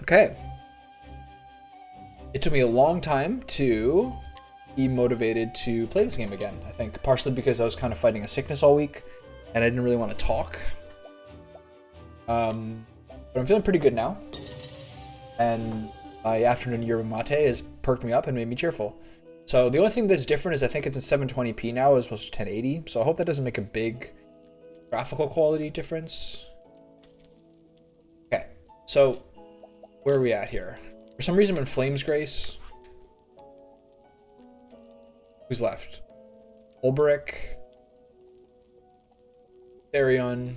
Okay. It took me a long time to be motivated to play this game again, I think. Partially because I was kind of fighting a sickness all week, and I didn't really want to talk. But I'm feeling pretty good now. And my afternoon yerba mate has perked me up and made me cheerful. So the only thing that's different is I think it's in 720p now as opposed to 1080. So I hope that doesn't make a big graphical quality difference. Okay, so where are we at here? For some reason I'm in Flames Grace. Who's left? Ulbrich. Therion.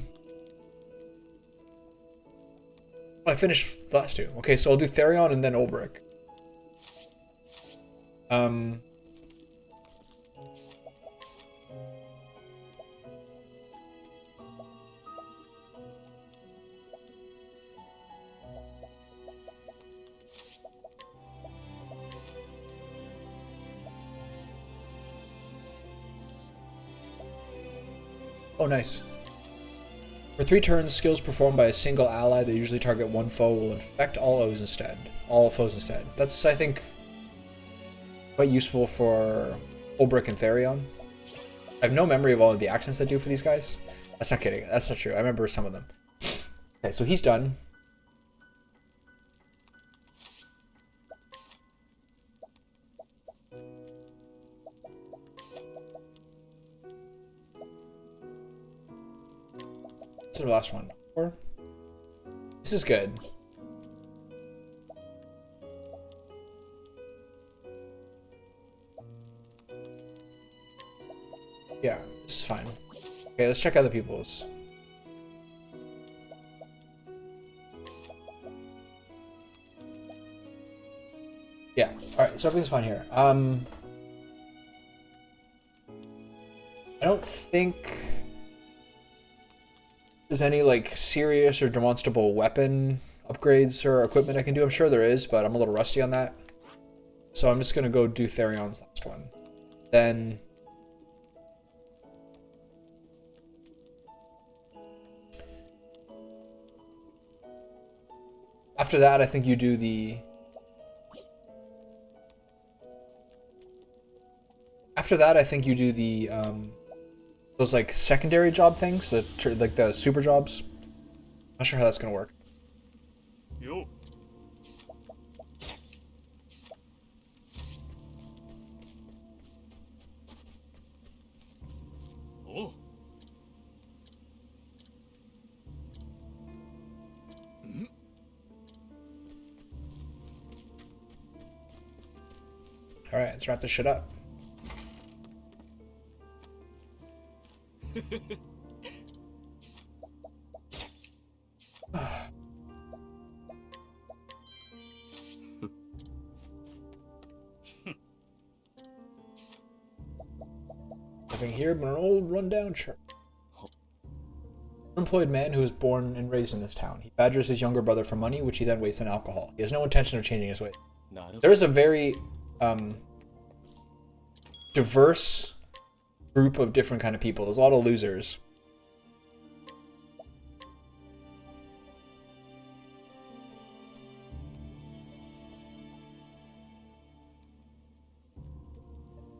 Oh, I finished the last two. Okay, so I'll do Therion and then Ulbrich. Oh, nice. For 3 turns, skills performed by a single ally that usually target one foe will infect all foes instead. That's, I think, quite useful for Ulbrich and Therion. I have no memory of all of the accents I do for these guys. That's not kidding. That's not true. I remember some of them. Okay, so he's done. What's the last one? 4? This is good. Yeah, this is fine. Okay, let's check other people's. Yeah, alright, so everything's fine here. I don't think there's any like serious or demonstrable weapon upgrades or equipment I can do. I'm sure there is, but I'm a little rusty on that. So I'm just gonna go do Therion's last one. Then after that, I think you do the... After that, I think you do the, those, like, secondary job things, like the super jobs. Not sure how that's gonna work. Yo. Oh. Alright, let's wrap this shit up. Nothing here but an old rundown church. An unemployed man who was born and raised in this town. He badgers his younger brother for money, which he then wastes on alcohol. He has no intention of changing his ways. There is a very diverse group of different kind of people. There's a lot of losers.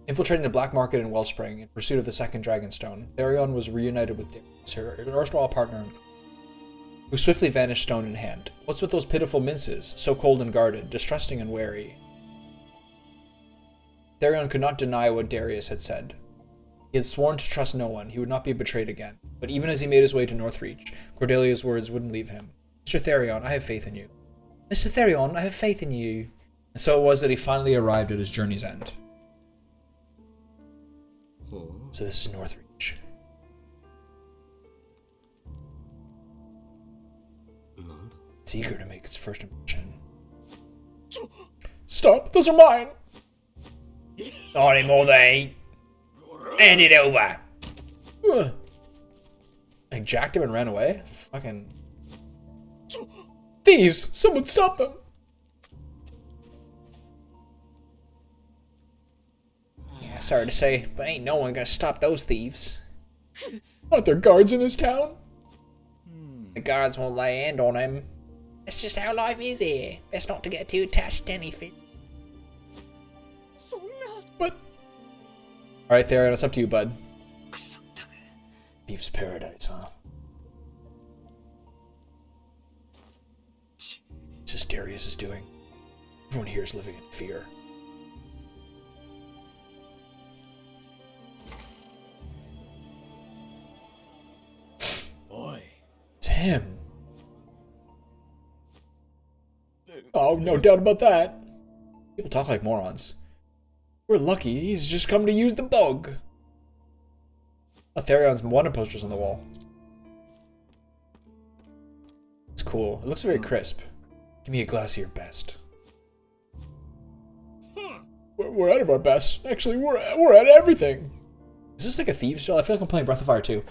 Infiltrating the black market in Wellspring in pursuit of the second Dragonstone, Therion was reunited with Darius, her erstwhile partner, who swiftly vanished stone in hand. What's with those pitiful minces, so cold and guarded, distrusting and wary? Therion could not deny what Darius had said. He had sworn to trust no one, he would not be betrayed again. But even as he made his way to Northreach, Cordelia's words wouldn't leave him. Mr. Therion, I have faith in you. Mr. Therion, I have faith in you. And so it was that he finally arrived at his journey's end. So this is Northreach. It's eager to make its first impression. Stop! Those are mine! Not anymore, they ain't. Hand it over! I jacked him and ran away? Fucking... Thieves! Someone stop them! Yeah, sorry to say, but ain't no one gonna stop those thieves. Aren't there guards in this town? The guards won't lay hand on him. That's just how life is here. Best not to get too attached to anything. What? Alright, Therion, it's up to you, bud. Thief's paradise, huh? What's this Darius is doing? Everyone here is living in fear. Oi. It's him. Oh, no doubt about that. People talk like morons. We're lucky he's just come to use the bug. Oh, Therion's wanted posters on the wall. It's cool. It looks very crisp. Give me a glass of your best. We're out of our best. Actually, we're at everything. Is this like a thieves show? I feel like I'm playing Breath of Fire 2.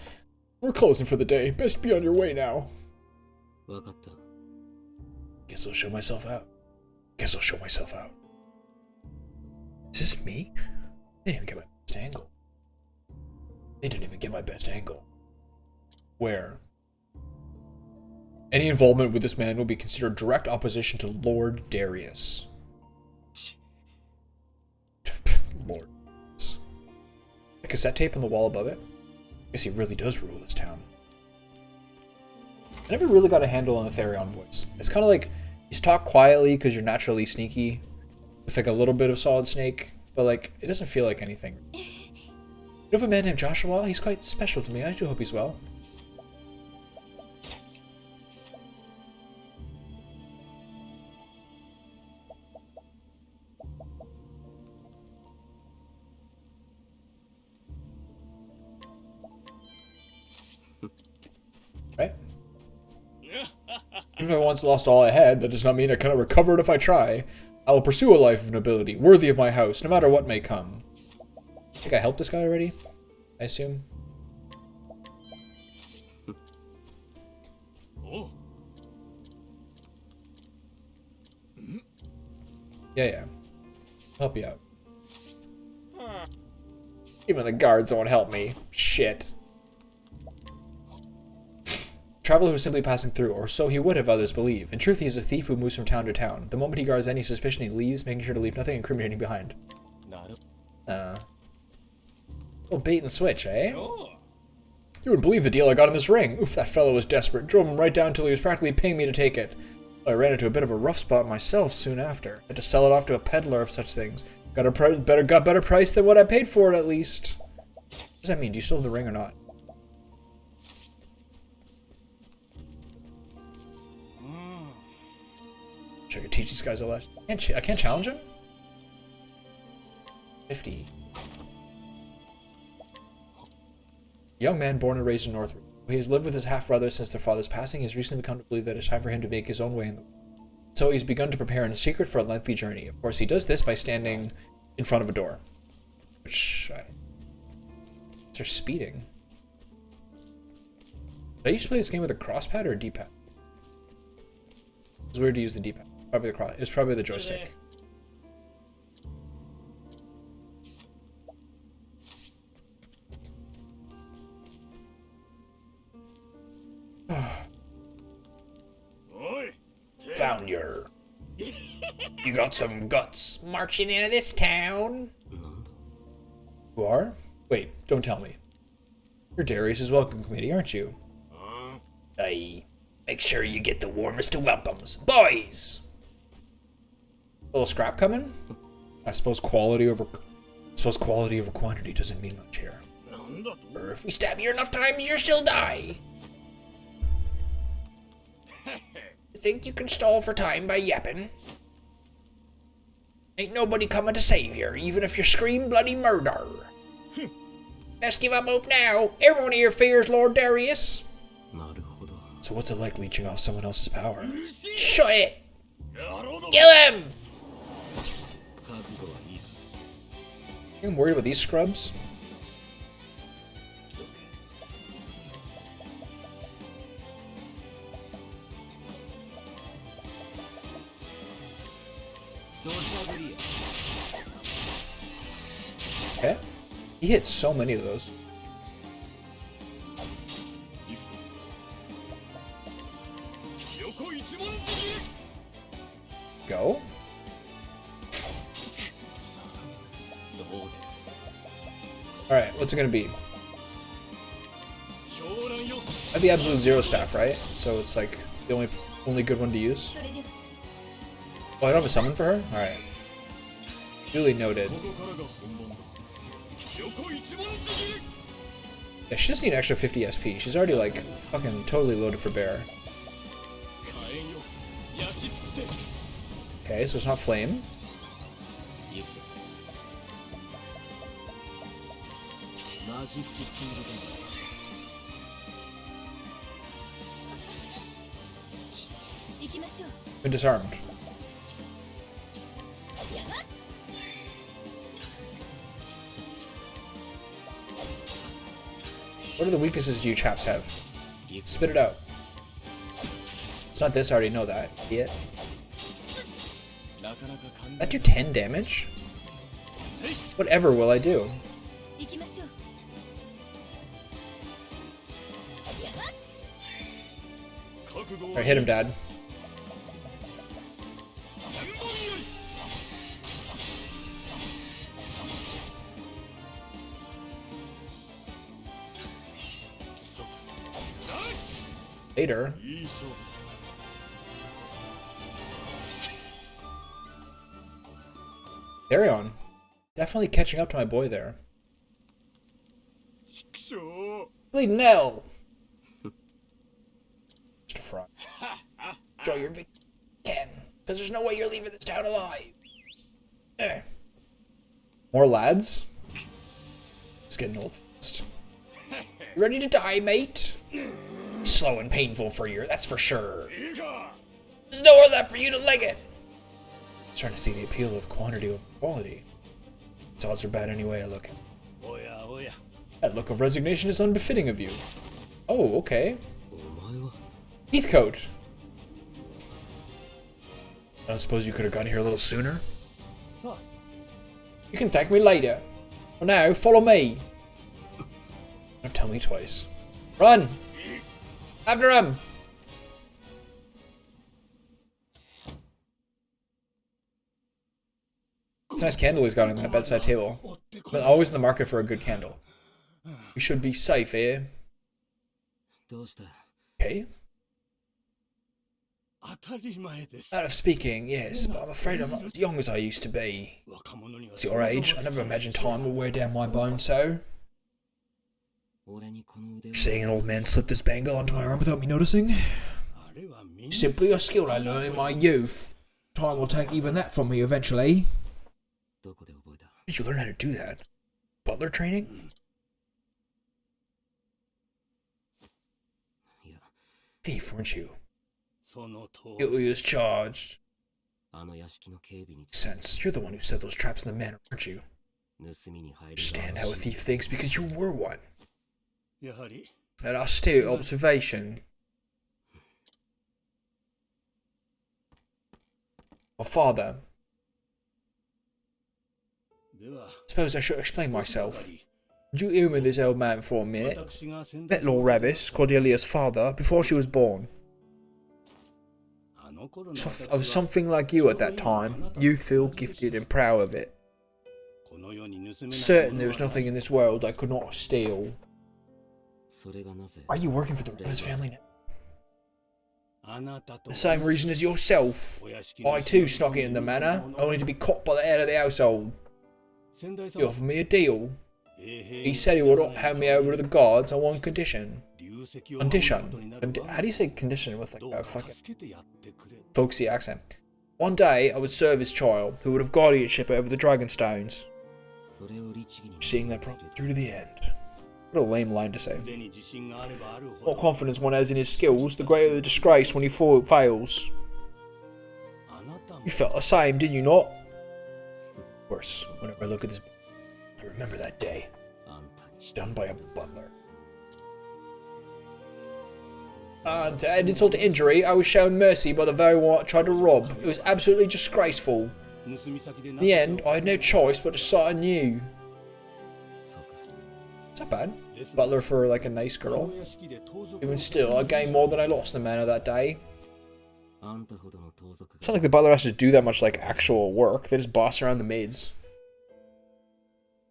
We're closing for the day. Best be on your way now. Guess I'll show myself out. Is this me? They didn't even get my best angle. Where? Any involvement with this man will be considered direct opposition to Lord Darius. Lord. A cassette tape on the wall above it? I guess he really does rule this town. I never really got a handle on the Therion voice. It's kind of like, you talk quietly because you're naturally sneaky, with like a little bit of Solid Snake, but like, it doesn't feel like anything. You have a man named Joshua? He's quite special to me. I do hope he's well. Right? Even if I once lost all I had, that does not mean I cannot recover it if I try. I will pursue a life of nobility, worthy of my house, no matter what may come. I think I helped this guy already, I assume. Oh. Yeah. Help you out. Even the guards won't help me. Shit. Traveler who's simply passing through, or so he would have others believe. In truth, he is a thief who moves from town to town. The moment he guards any suspicion, he leaves, making sure to leave nothing incriminating behind. Little bait and switch, eh? You wouldn't believe the deal I got in this ring. Oof, that fellow was desperate. Drove him right down till he was practically paying me to take it. I ran into a bit of a rough spot myself soon after. Had to sell it off to a peddler of such things. Got better price than what I paid for it, at least. What does that mean? Do you still have the ring or not? I could teach these guys a lesson. I can't challenge him? 50. Young man born and raised in Northwood. He has lived with his half-brother since their father's passing. He has recently come to believe that it's time for him to make his own way in the world. So he's begun to prepare in secret for a lengthy journey. Of course, he does this by standing in front of a door. Which, they're speeding. Did I used to play this game with a cross-pad or a D-pad? It was weird to use the D-pad. Probably the cross. It was probably the joystick. Found your. You got some guts marching into this town. You are? Wait, don't tell me. You're Darius' welcome committee, aren't you? Aye. Make sure you get the warmest of welcomes. Boys! A little scrap coming? I suppose quality over quantity doesn't mean much here. Or if we stab you enough times, you still die. You think you can stall for time by yapping? Ain't nobody coming to save you, even if you scream bloody murder. Best give up hope now. Everyone here fears Lord Darius. So what's it like leeching off someone else's power? Shut it! Kill him! I'm worried about these scrubs. Okay. He hit so many of those. Go. Alright, what's it gonna be? I have the absolute zero staff, right? So it's like the only good one to use. Oh, I don't have a summon for her? Alright. Duly noted. Yeah, she doesn't need an extra 50 SP. She's already like fucking totally loaded for bear. Okay, so it's not flame. Been disarmed. What are the weaknesses you chaps have? Spit it out. It's not this, I already know that. Idiot. That do 10 damage? Whatever will I do? Alright, hit him, Dad. Later. Therion. Definitely catching up to my boy there. Bleeding hell! Just a frog. Enjoy your victory, Ken, because there's no way you're leaving this town alive. More lads? It's getting old fast. You ready to die, mate? Slow and painful for you, that's for sure. There's nowhere left for you to leg it. I'm starting to see the appeal of quantity over quality. Its odds are bad anyway I look at. That look of resignation is unbefitting of you. Oh, okay. Heathcote. I don't suppose you could have gotten here a little sooner? You can thank me later. For now, follow me. Don't tell me twice. Run! After him! It's a nice candle he's got on that bedside table. But always in the market for a good candle. We should be safe here. Okay. Out of speaking, yes, but I'm afraid I'm not as young as I used to be. It's your age. I never imagined time would wear down my bones so. Seeing an old man slip this bangle onto my arm without me noticing. Simply a skill I learned in my youth. Time will take even that from me eventually. Did you learn how to do that? Butler training? Thief, weren't you? You was charged. Sense, you're the one who set those traps in the manor, aren't you? Understand how a thief thinks because you were one. An astute observation. My father. Suppose I should explain myself. Would you humour this old man for a minute? Met Lord Ravis, Cordelia's father, before she was born. I was something like you at that time, youthful, gifted, and proud of it. Certain there was nothing in this world I could not steal. Are you working for the Ravis family now? The same reason as yourself. I too snuck in the manor, only to be caught by the head of the household. He offered me a deal. He said he would hand me over to the guards on one condition. Condition? How do you say condition with like a fucking folksy accent? One day I would serve his child, who would have guardianship over the Dragonstones. Seeing that problem through to the end. What a lame line to say. The more confidence one has in his skills, the greater the disgrace when he fails. You felt the same, did you not? Worse, whenever I look at this, I remember that day. Done by a butler. And to add insult to injury, I was shown mercy by the very one I tried to rob. It was absolutely disgraceful. In the end, I had no choice but to start anew. It's not bad. Butler for like a nice girl. Even still, I gained more than I lost in the manor that day. It's not like the butler has to do that much like actual work. They just boss around the maids.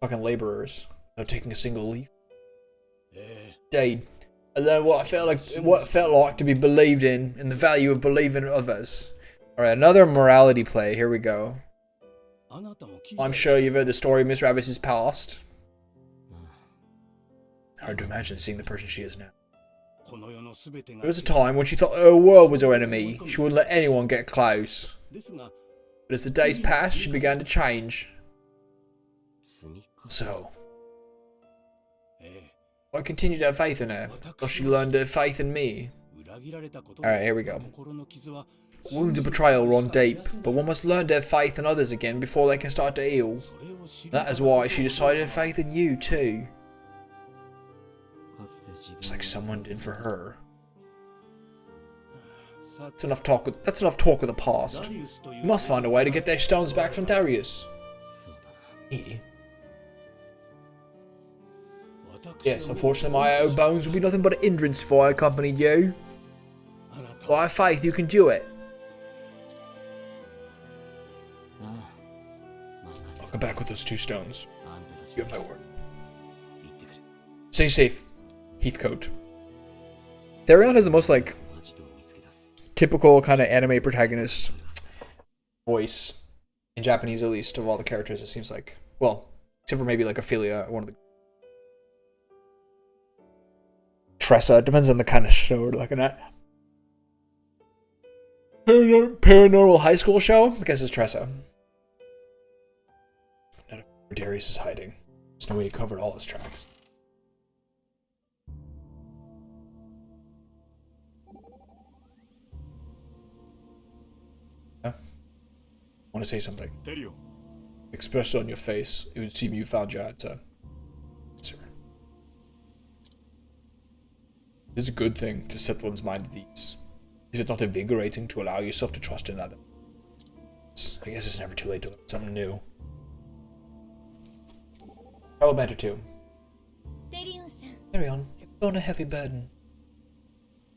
Fucking laborers. Without taking a single leaf. Indeed. I learned what it felt like to be believed in and the value of believing in others. Alright, another morality play. Here we go. I'm sure you've heard the story of Miss Ravis's past. Hard to imagine seeing the person she is now. There was a time when she thought her world was her enemy. She wouldn't let anyone get close. But as the days passed, she began to change. So, I continued to have faith in her, because she learned to have faith in me. Alright, here we go. Wounds of betrayal run deep, but one must learn to have faith in others again before they can start to heal. That is why she decided to have faith in you too. Just like someone did for her. That's enough talk of the past. You must find a way to get those stones back from Darius. Me? Yes, unfortunately my own bones will be nothing but a hindrance if I accompanied you. But I have faith you can do it. I'll come back with those 2 stones. You have my word. Stay safe, Heathcote. Therion has the most like typical kind of anime protagonist voice in Japanese, at least, of all the characters. It seems like, well, except for maybe like Ophelia, one of the Tressa. It depends on the kind of show we're looking at. Paranormal high school show? I guess it's Tressa. Not where Darius is hiding. There's no way he covered all his tracks. Yeah. I want to say something. Therion. Expressed on your face, it would seem you found your answer. Sir. It's a good thing to set one's mind at ease. Is it not invigorating to allow yourself to trust in others? I guess it's never too late to learn something new. How about 2? Therion, you've borne a heavy burden.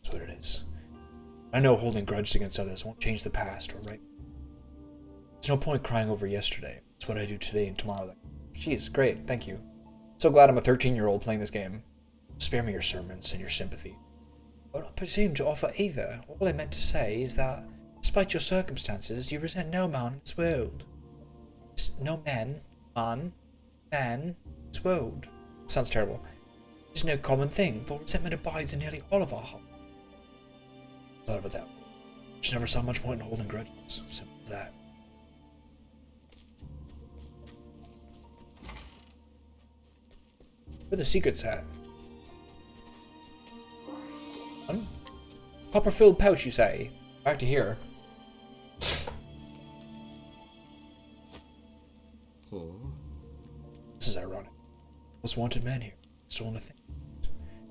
That's what it is. I know holding grudges against others won't change the past, or right? There's no point crying over yesterday. It's what I do today and tomorrow. Jeez, great, thank you. So glad I'm a 13-year-old playing this game. Spare me your sermons and your sympathy. I don't presume to offer either. All I meant to say is that, despite your circumstances, you resent no man in this world. No man in this world. Sounds terrible. It's no common thing, for resentment abides in nearly all of our hearts. Thought about that. Just never saw much point in holding grudges. Simple as that. Where the secret's at? Copper-filled pouch, you say? Back to here. This is ironic. Most wanted man here. Stolen a thing.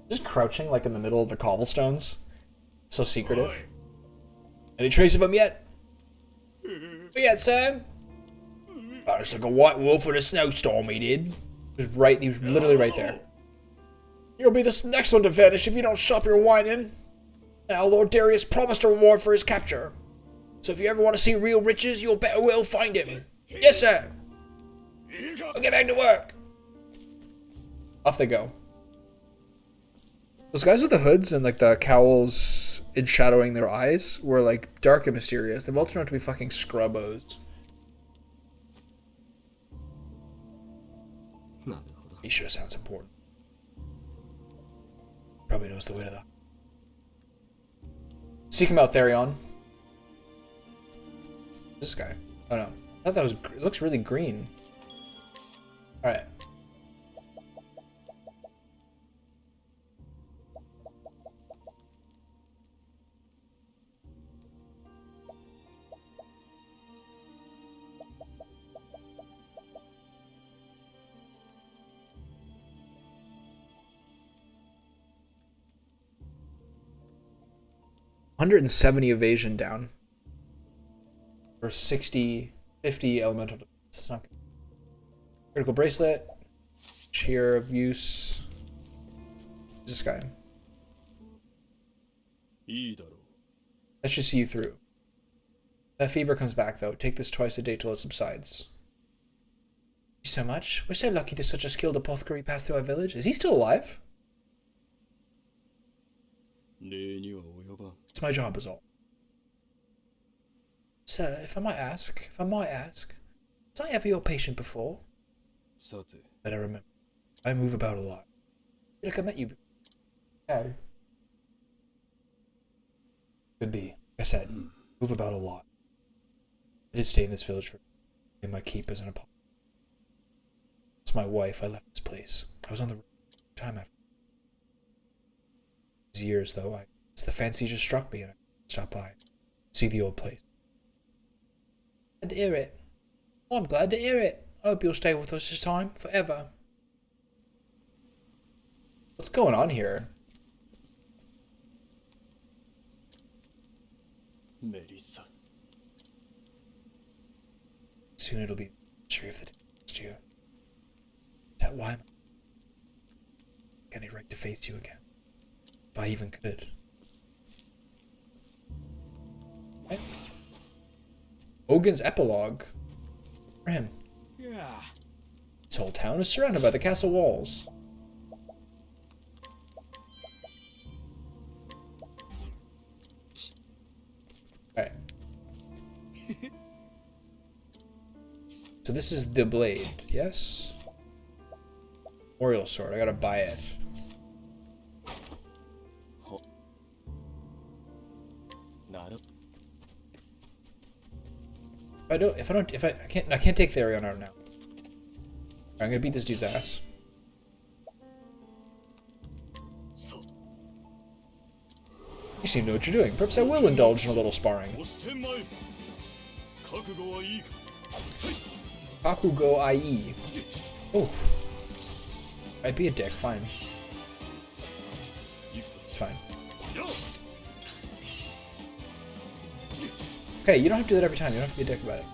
Just crouching like in the middle of the cobblestones. So secretive. Any trace of him yet? Not yet, sir. It's like a white wolf in a snowstorm, he did. He was literally right there. You'll be the next one to vanish if you don't stop your whining. Now, Lord Darius promised a reward for his capture. So if you ever want to see real riches, you'll better well find him. Yes, sir. I'll get back to work. Off they go. Those guys with the hoods and like the cowls enshadowing their eyes were like dark and mysterious. They've all turned out to be fucking scrubbos. He sure sounds important. Probably knows the way to that. Seek him out, Therion. This guy. Oh no. I thought that was. It looks really green. Alright. $170 evasion down. For 50 elemental defense. It's not good. Critical bracelet. Cheer of use. Who's this guy? That should see you through. That fever comes back, though. Take this twice a day till it subsides. Thank you so much. We're so lucky to such a skilled apothecary pass through our village. Is he still alive? It's my job, is all. Sir, if I might ask, was I ever your patient before? But I remember. I move about a lot. I feel like I met you before. No. Could be. Like I said, move about a lot. I did stay in this village for in my keep as an apothecary. It's my wife. I left this place. I was on the road time after. These years, though, it's the fancy just struck me and I stopped by. See the old place. Glad to hear it. Oh, I'm glad to hear it. I hope you'll stay with us this time, forever. What's going on here? Melissa. Soon it'll be the tree of the day next year. Is that why I'm getting right to face you again? If I even could. Right? Ogun's epilogue. For him. Yeah. This whole town is surrounded by the castle walls. Alright. So this is the blade, yes? Memorial sword, I gotta buy it. I can't take Therion out now. I'm gonna beat this dude's ass. You seem to know what you're doing. Perhaps I will indulge in a little sparring. Kakugo IE. Oh. I'd be a dick, fine. It's fine. Okay, you don't have to do that every time. You don't have to be a dick about it.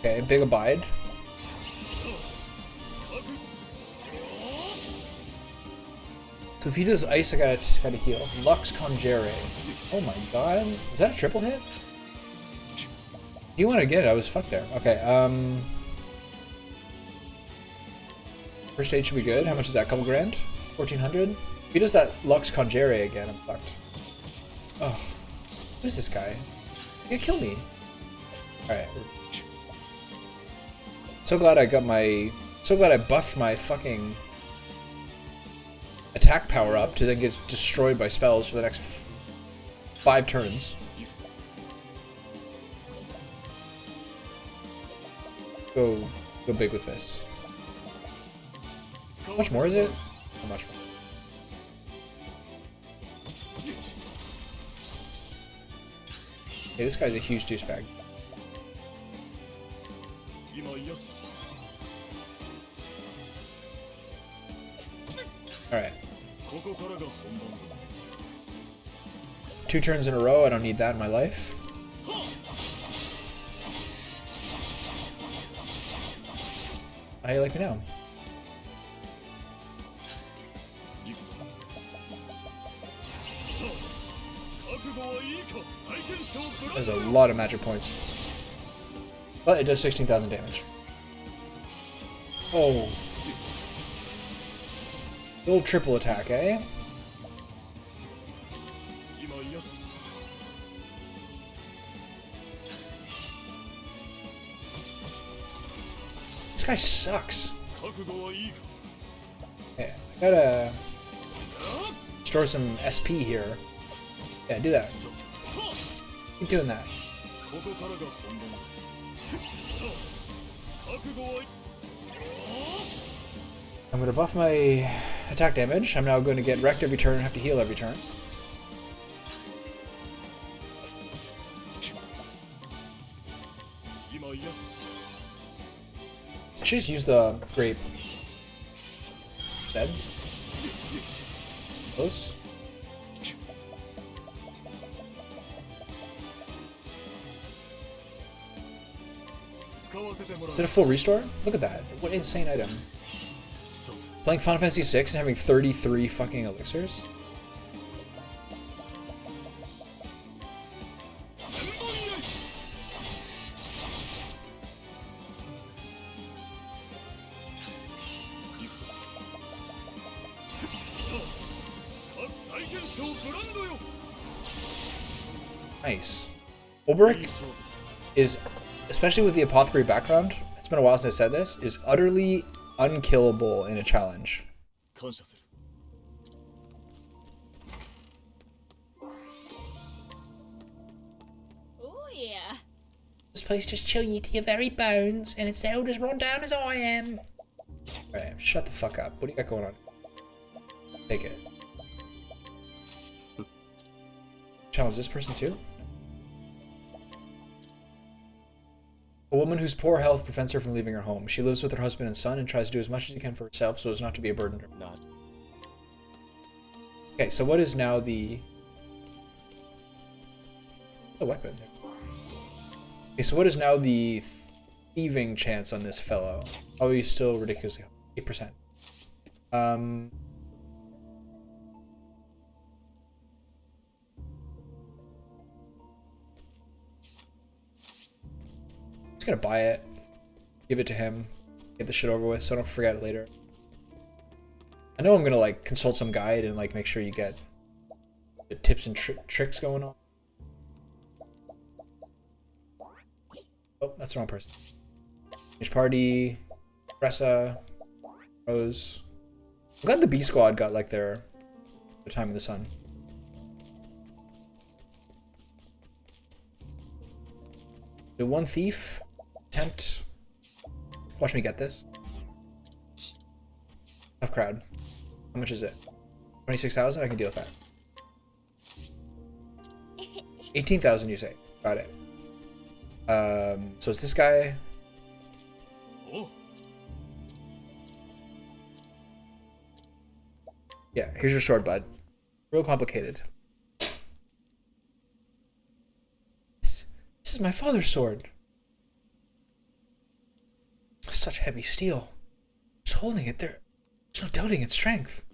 Okay, big abide. So if he does ice, I gotta heal. Lux Conjure. Oh my god. Is that a triple hit? If you wanted to get it, I was fucked there. Okay, first aid should be good. How much is that? Couple grand? 1400? If he does that Lux Conjure again, I'm fucked. Oh. What is this guy? He's gonna kill me. Alright. So glad I buffed my fucking attack power up to then get destroyed by spells for the next 5 turns. Go big with this. How much more is it? How much more? Hey, this guy's a huge douchebag. Alright. 2 turns in a row, I don't need that in my life. How you like me now? There's a lot of magic points. But it does 16,000 damage. Oh. The old triple attack, eh? This guy sucks. Yeah, I gotta store some SP here. Yeah, do that. Keep doing that. I'm gonna buff my attack damage. I'm now going to get wrecked every turn and have to heal every turn. I should just use the grape. Dead. Close. Is it a full restore? Look at that. What insane item. Playing Final Fantasy 6 and having 33 fucking elixirs? Nice. Ulbrich is, especially with the apothecary background, it's been a while since I said this, is utterly unkillable in a challenge. Oh yeah. This place just chill you to your very bones, and it's held as run down as I am. Alright, shut the fuck up. What do you got going on? Take it. Challenge this person too? A woman whose poor health prevents her from leaving her home. She lives with her husband and son and tries to do as much as she can for herself so as not to be a burden to her. Okay, so what is now the weapon? Okay, so what is now the thieving chance on this fellow? Oh, he's still ridiculously high. 8%. Just gonna buy it, give it to him, get the shit over with so I don't forget it later. I know I'm gonna like consult some guide and like make sure you get the tips and tricks going on. Oh, that's the wrong person. Change party, Ressa, Rose. I'm glad the B squad got like their time in the sun. The one thief. Attempt. Watch me get this. Tough crowd. How much is it? 26,000? I can deal with that. 18,000 you say. Got it. So it's this guy. Yeah, here's your sword, bud. Real complicated. This is my father's sword. Such heavy steel. Just holding it there. There's no doubting its strength.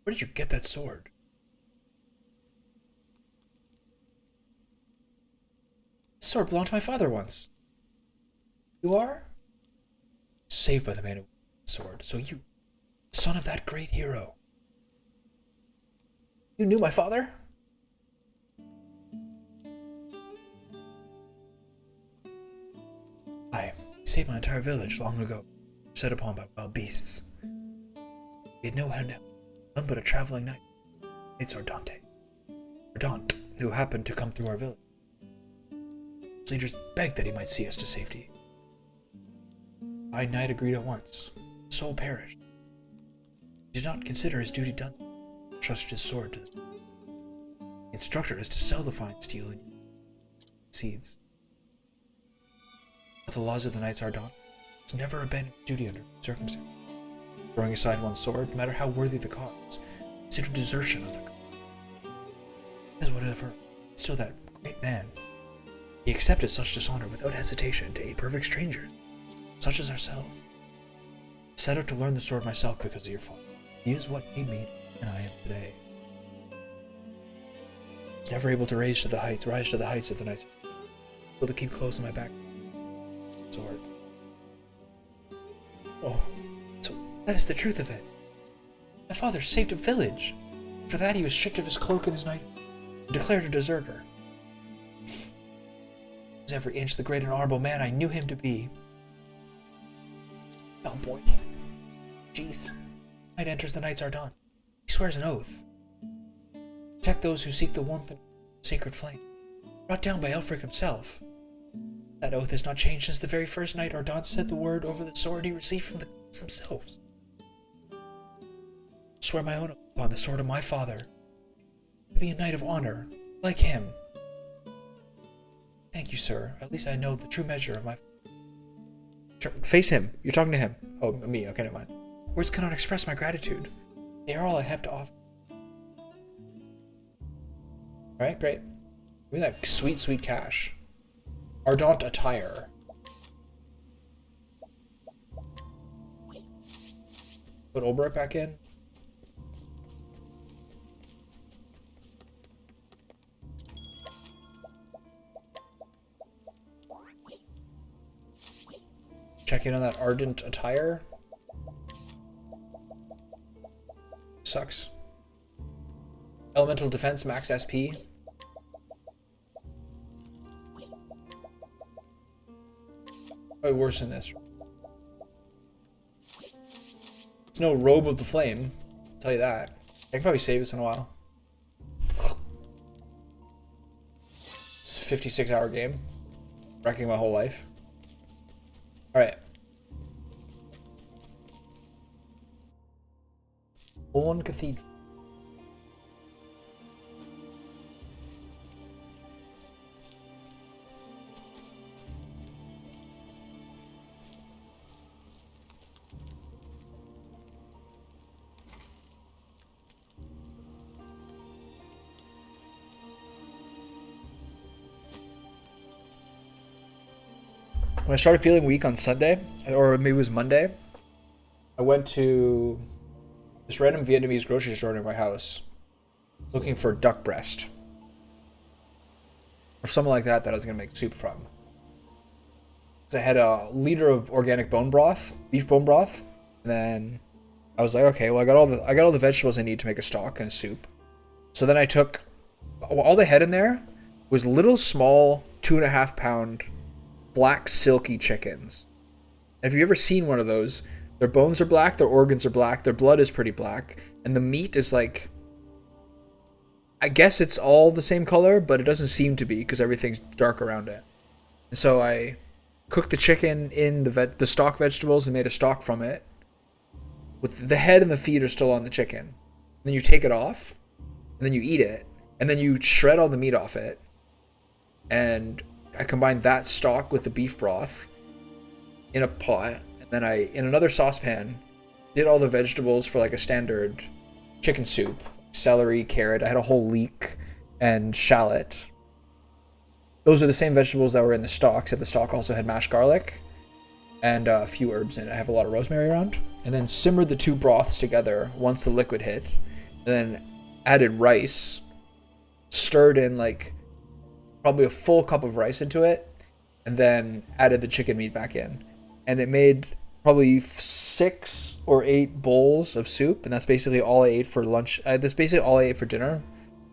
Where did you get that sword? This sword belonged to my father once. You are? Saved by the man who wore the sword. So you, son of that great hero. You knew my father? I saved my entire village long ago, set upon by wild beasts. He had no hand out, none but a traveling knight. It's Ardante, who happened to come through our village. His leaders begged that he might see us to safety. I knight agreed at once. Soul perished. He did not consider his duty done. Trusted his sword to them. He instructed us to sell the fine steel and seeds. But the laws of the Knights Ardant has never abandoned duty under circumstances. Throwing aside one's sword, no matter how worthy the cause, considered desertion of the cause. As whatever, still that great man. He accepted such dishonor without hesitation to aid perfect strangers, such as ourselves. I set out to learn the sword myself because of your father. He is what made me and I am today. Never able to rise to the heights of the Knights. Able to keep close on my back. Sword. Oh, so that is the truth of it. My father saved a village. For that he was stripped of his cloak and his knight, and declared a deserter. He was every inch the great and honorable man I knew him to be. Oh boy. Jeez. Knight enters the Knights Ardant. He swears an oath. Protect those who seek the warmth of the sacred flame. Brought down by Elfric himself. That oath has not changed since the very first night Ardant said the word over the sword he received from the gods themselves. I swear my own oath upon the sword of my father to be a knight of honor, like him. Thank you, sir. At least I know the true measure of my... Face him. You're talking to him. Oh, me. Okay, never mind. Words cannot express my gratitude. They are all I have to offer. Alright, great. Give me that sweet, sweet cash. Ardent attire. Put Olbert back in. Check in on that Ardent attire. Sucks. Elemental defense, max SP. Probably worse than this. It's no robe of the flame. I'll tell you that. I can probably save this in a while. It's a 56-hour game. Wrecking my whole life. Alright. Born Cathedral. When I started feeling weak on Sunday, or maybe it was Monday, I went to this random Vietnamese grocery store near my house looking for duck breast. Or something like that I was going to make soup from. Because I had a liter of organic bone broth, beef bone broth, and then I was like, okay, well I got all the vegetables I need to make a stock and a soup. So then I took, all they had in there was little small 2.5 pound black silky chickens. And if you've ever seen one of those, their bones are black, their organs are black, their blood is pretty black, and the meat is like, I guess it's all the same color, but it doesn't seem to be because everything's dark around it. And so I cooked the chicken in the stock vegetables and made a stock from it. With the head and the feet are still on the chicken. And then you take it off, and then you eat it, and then you shred all the meat off it. And I combined that stock with the beef broth in a pot, and then I, in another saucepan, did all the vegetables for like a standard chicken soup. Celery, carrot, I had a whole leek, and shallot. Those are the same vegetables that were in the stock, except the stock also had mashed garlic and a few herbs in it. I have a lot of rosemary around. And then simmered the two broths together once the liquid hit, and then added rice, stirred in like probably a full cup of rice into it, and then added the chicken meat back in. And it made probably 6 or 8 bowls of soup, and that's basically all I ate for lunch. That's basically all I ate for dinner.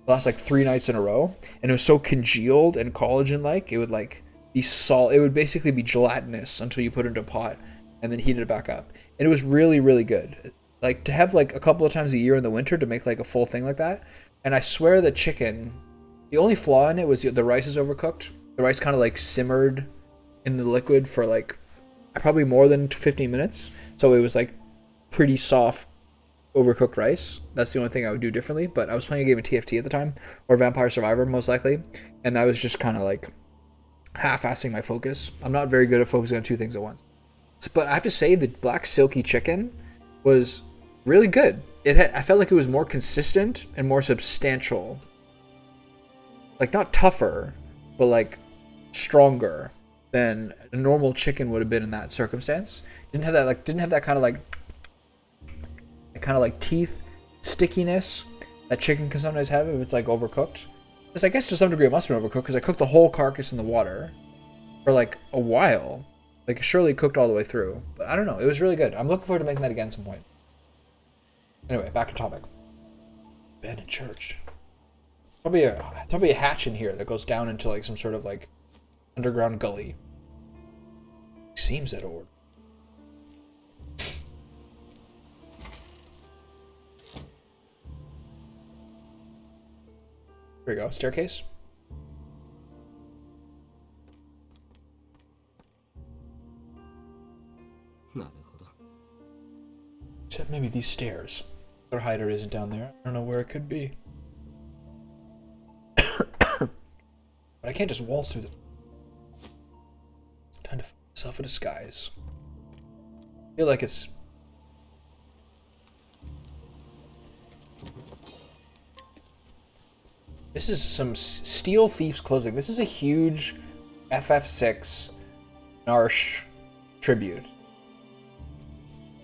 The last like 3 nights in a row, and it was so congealed and collagen-like, it would like be it would basically be gelatinous until you put it into a pot and then heat it back up. And it was really, really good. Like to have like a couple of times a year in the winter to make like a full thing like that. And I swear the chicken, the only flaw in it was the rice is overcooked. The rice kind of like simmered in the liquid for like probably more than 15 minutes. So it was like pretty soft, overcooked rice. That's the only thing I would do differently. But I was playing a game of TFT at the time, or Vampire Survivor most likely. And I was just kind of like half-assing my focus. I'm not very good at focusing on 2 things at once. But I have to say the black silky chicken was really good. I felt like it was more consistent and more substantial. Like not tougher, but like stronger than a normal chicken would have been in that circumstance. Didn't have that kind of like teeth stickiness that chicken can sometimes have if it's like overcooked. Because I guess to some degree it must have been overcooked because I cooked the whole carcass in the water for like a while. Like surely cooked all the way through. But I don't know. It was really good. I'm looking forward to making that again at some point. Anyway, back to topic. Abandoned church. Probably a hatch in here that goes down into like some sort of like underground gully. Seems that old. Here we go. Staircase. Except maybe these stairs. Their hider isn't down there. I don't know where it could be. But I can't just waltz through the... Time to find myself a disguise. I feel like it's... This is some Steel Thief's clothing. This is a huge FF6 Narsh tribute. Do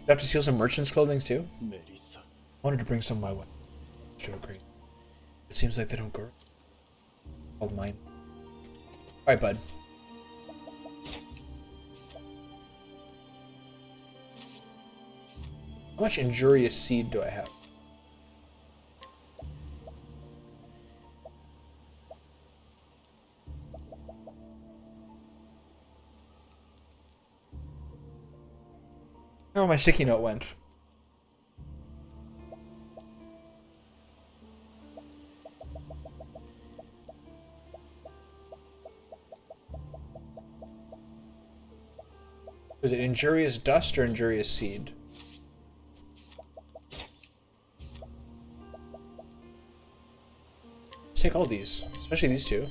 I have to steal some merchant's clothing too? Melissa. I wanted to bring some of my way. Sure, great. It seems like they don't grow. Called mine. Alright, bud. How much injurious seed do I have? I don't know where my sticky note went. Was it injurious dust or injurious seed? Let's take all these, especially these two.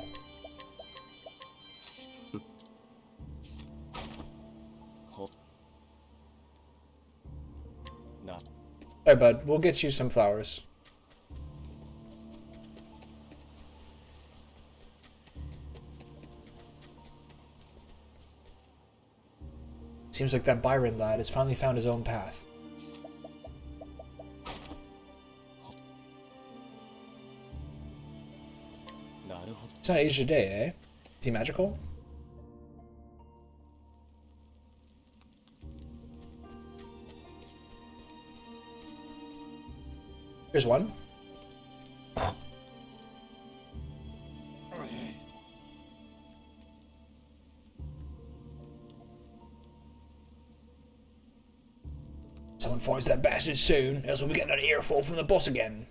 Alright, bud. We'll get you some flowers. Seems like that Byron lad has finally found his own path. It's not age today, eh? Is he magical? Here's one. Someone finds that bastard soon, else we'll be getting an earful from the boss again.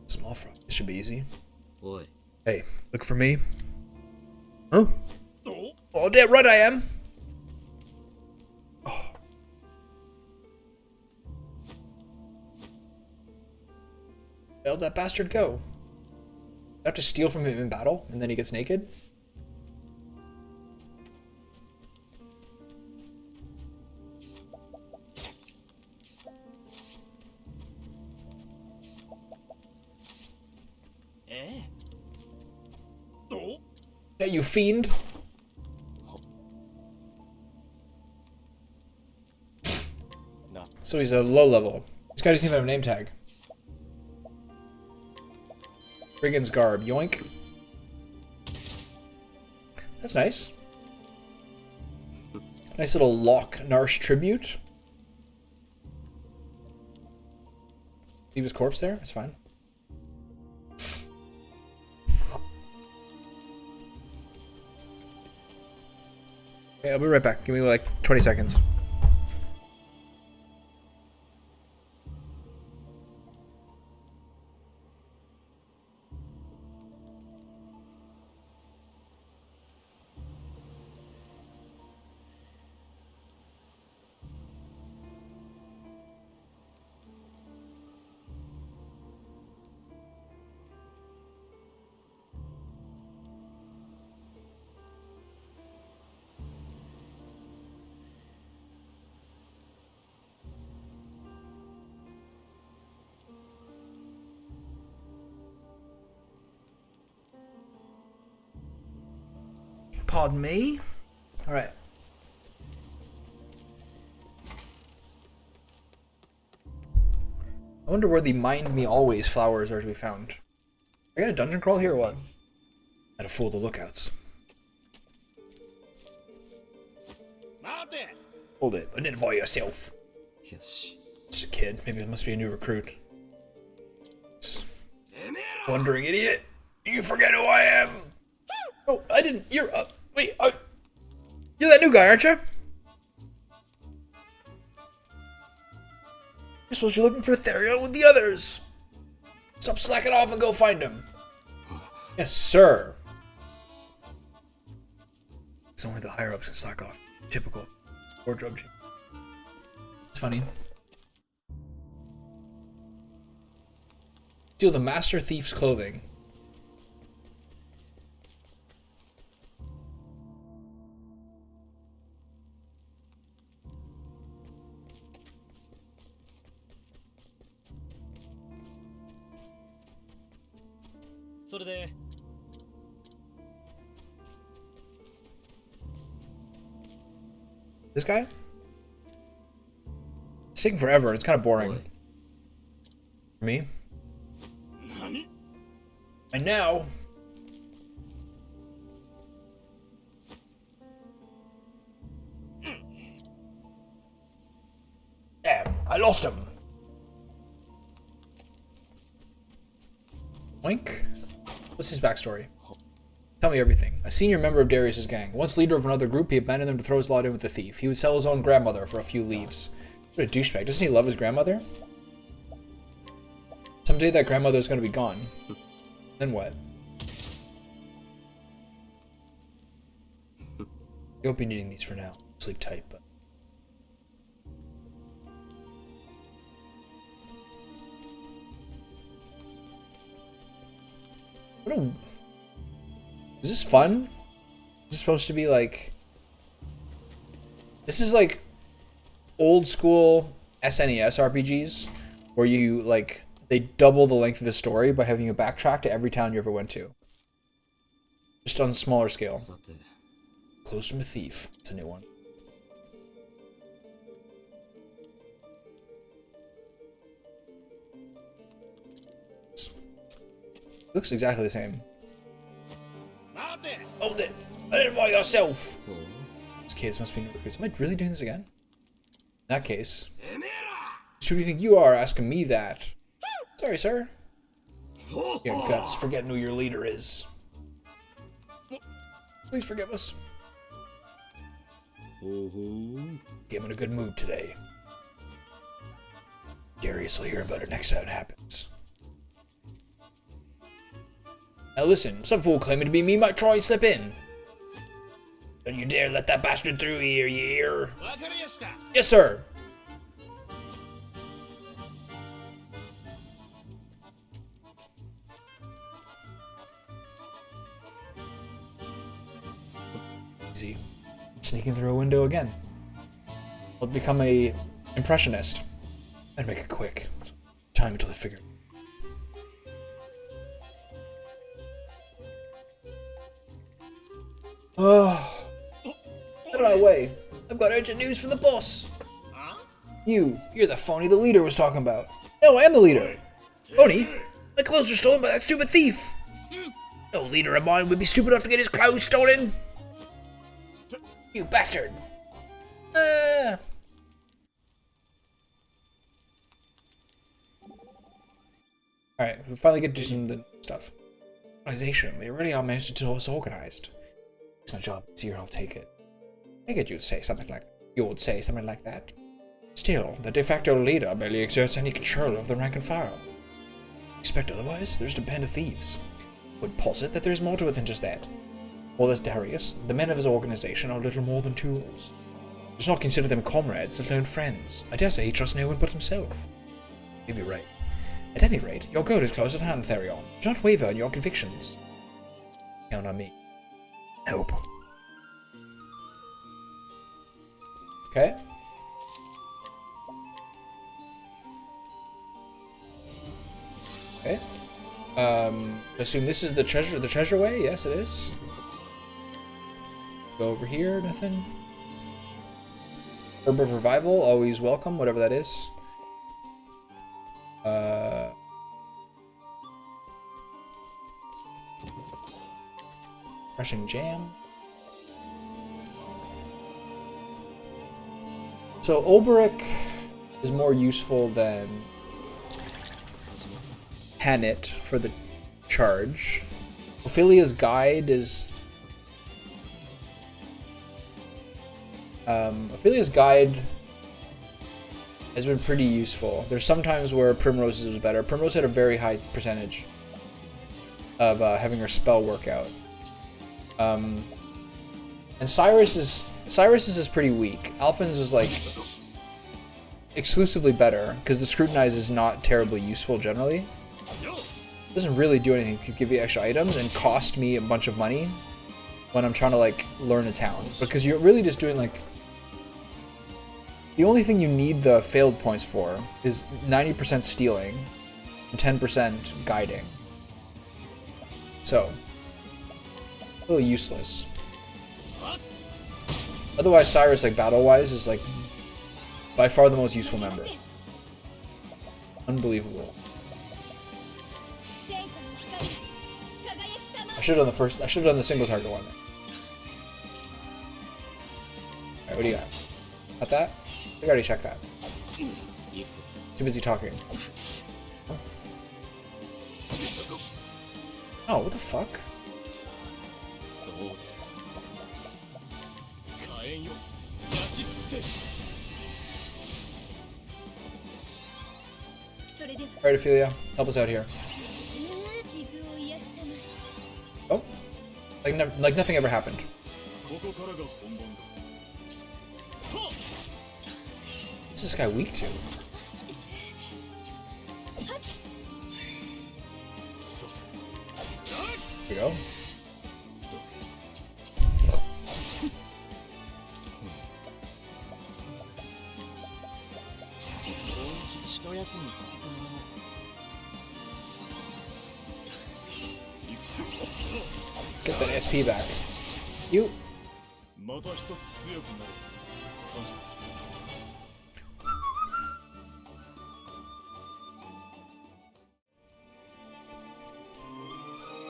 Small fry. This should be easy. Boy. Hey, look for me. Oh. Oh, damn right I am. Oh. Where'd that bastard go? I have to steal from him in battle, and then he gets naked? Yeah, you fiend. So he's a low level. This guy doesn't even have a name tag. Brigand's garb. Yoink. That's nice. Nice little Loch Narsh tribute. Leave his corpse there? That's fine. Okay, I'll be right back. Give me like 20 seconds. Pardon me. All right. I wonder where the Mind Me Always flowers are to be found. I got a dungeon crawl here or what? Gotta fool the lookouts. Hold it. Identify yourself. Yes. Just a kid. Maybe it must be a new recruit. Wandering idiot. You forget who I am. Oh, I didn't. You're wait. You're that new guy, aren't you? You're supposed to be looking for Therion with the others. Stop slacking off and go find him. Yes, sir. It's only the higher ups can slack off. Typical wardrobe change. It's funny. Steal the Master Thief's clothing. それで This guy? It's taking forever. It's kind of boring. For me. 何 And now... Damn, I lost him. Oink. What's his backstory? Tell me everything. A senior member of Darius's gang. Once leader of another group, he abandoned them to throw his lot in with the thief. He would sell his own grandmother for a few leaves. What a douchebag. Doesn't he love his grandmother? Someday that grandmother is going to be gone. Then what? You won't be needing these for now. Sleep tight, but... What a... Is this fun? Is this supposed to be like... This is like old school SNES RPGs where you like they double the length of the story by having you backtrack to every town you ever went to. Just on a smaller scale. Close from a thief. It's a new one. It looks exactly the same. Hold it! Identify yourself! These kids must be new recruits. Am I really doing this again? In that case, who do you think you are asking me that? Sorry, sir. Your guts, forgetting who your leader is. Please forgive us. I'm in a good mood today. Darius will hear about it next time it happens. Now listen, some fool claiming to be me might try and slip in. Don't you dare let that bastard through here, you hear? Yes, sir. Easy. Sneaking through a window again. I'll become a impressionist. I'd make it quick. Time until I figure. Oh, out of my way. I've got urgent news for the boss. You're the phony the leader was talking about. No, I am the leader. Phony? My clothes were stolen by that stupid thief. No leader of mine would be stupid enough to get his clothes stolen. You bastard. Alright, we finally get to do some of the stuff. Organization. They already are most disorganized. It's my job. It's here, I'll take it. I get you would say something like that. You would say something like that. Still, the de facto leader barely exerts any control over the rank and file. Expect otherwise? There's the band of thieves. Would posit that there's more to it than just that. Well, there's Darius. The men of his organization are little more than tools. He does not consider them comrades, let alone friends. I dare say he trusts no one but himself. You'd be right. At any rate, your goal is close at hand, Therion. Do not waver in your convictions. Count on me. Help. Okay. Okay. Assume this is the treasure way? Yes, it is. Go over here, nothing. Herb of Revival, always welcome, whatever that is. Crushing Jam. So Olberic is more useful than Hanit for the charge. Ophelia's Guide is... Ophelia's Guide has been pretty useful. There's some times where Primrose's was better. Primrose had a very high percentage of having her spell work out. And Cyrus's is pretty weak. Alphin's was like exclusively better because the Scrutinize is not terribly useful generally. It doesn't really do anything. It could give you extra items and cost me a bunch of money when I'm trying to like learn a town, because you're really just doing like the only thing you need the failed points for is 90% stealing and 10% guiding. So, a little useless. Otherwise, Cyrus, like, battle-wise, is, like, by far the most useful member. Unbelievable. I should have done the single target one. Alright, what do you got? Got that? I already checked that. Too busy talking. Huh? Oh, what the fuck? Alright, Ophelia, help us out here. Oh, like nothing ever happened. What's this guy weak to? Here we go. Get that SP back. You.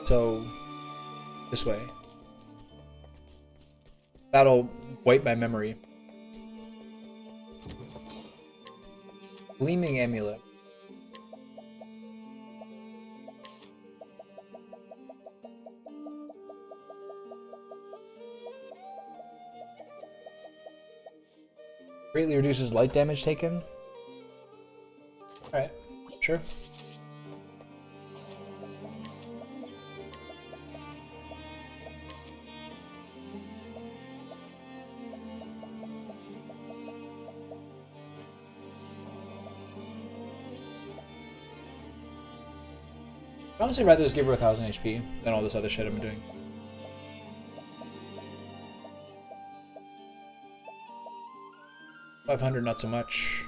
So, this way. That'll wipe my memory. Gleaming amulet. Greatly reduces light damage taken. Alright, sure. I'd honestly rather just give her 1000 HP than all this other shit I'm doing. $500, not so much.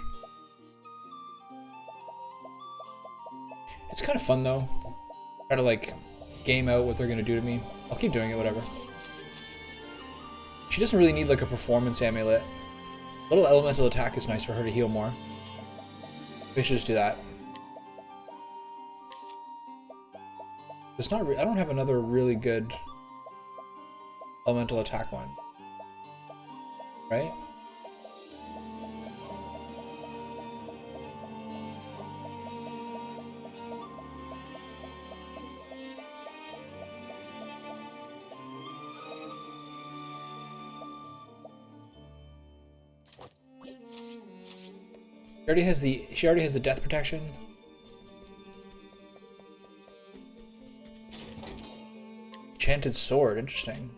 It's kind of fun though. Try to like game out what they're gonna do to me. I'll keep doing it, whatever. She doesn't really need like a performance amulet. A little elemental attack is nice for her to heal more. We should just do that. It's not. I don't have another really good elemental attack one, right? She already has the death protection. Enchanted sword, interesting.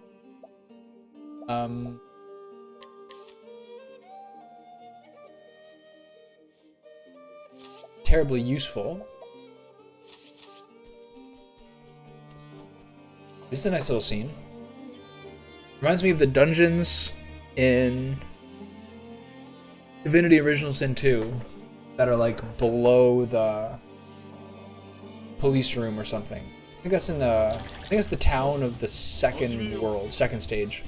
Terribly useful. This is a nice little scene. Reminds me of the dungeons in Divinity Original Sin 2 that are like below the police room or something. I think that's in the. I think it's the town of the second world, second stage.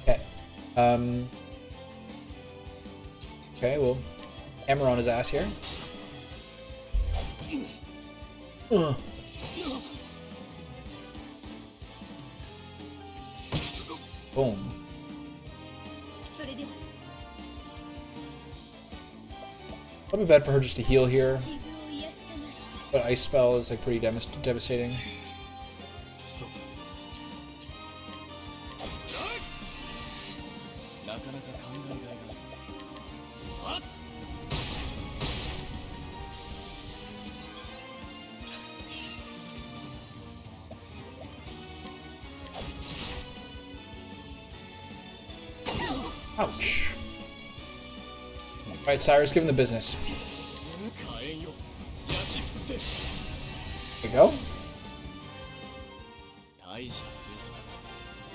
Okay. Okay, we'll hammer on his ass here. Boom. Probably bad for her just to heal here. But Ice Spell is like pretty devastating. Ouch. Alright, Cyrus, give him the business. There you go.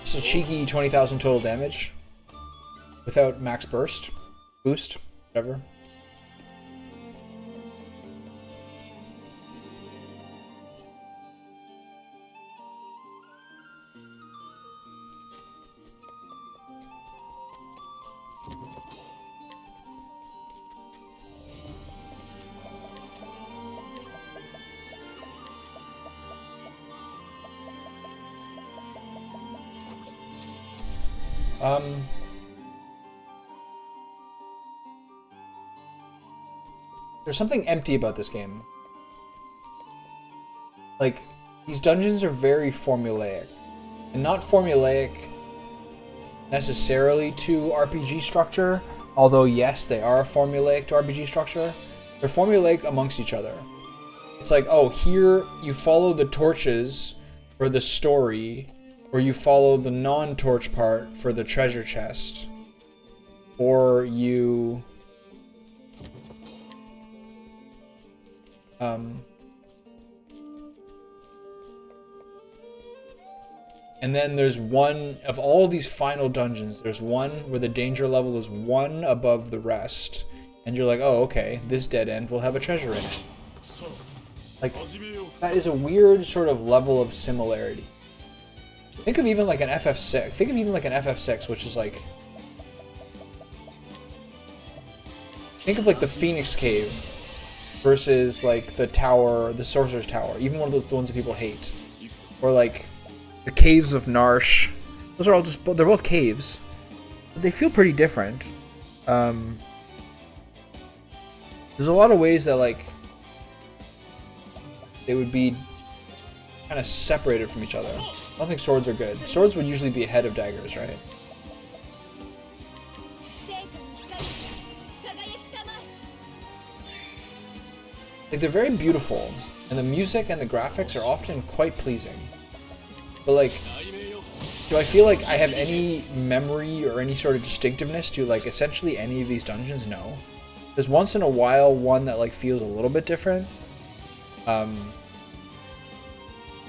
Just a cheeky 20,000 total damage. Without max burst. Boost. Whatever. There's something empty about this game. Like, these dungeons are very formulaic. And not formulaic necessarily to RPG structure, although yes, they are formulaic to RPG structure. They're formulaic amongst each other. It's like, oh, here you follow the torches for the story, or you follow the non-torch part for the treasure chest, or you and then there's one of all these final dungeons, there's one where the danger level is one above the rest, and you're like, oh, okay, this dead end will have a treasure in it. Like, that is a weird sort of level of similarity. Think of even like an FF6. Think of even like an FF6, which is like... Think of like the Phoenix Cave versus like the tower, the Sorcerer's Tower. Even one of the ones that people hate. Or like the Caves of Narsh. Those are all just... They're both caves. But they feel pretty different. There's a lot of ways that like... they would be kind of separated from each other. I don't think swords are good. Swords would usually be ahead of daggers, right? Like, they're very beautiful, and the music and the graphics are often quite pleasing. But like, do I feel like I have any memory or any sort of distinctiveness to like essentially any of these dungeons? No. There's once in a while one that like feels a little bit different.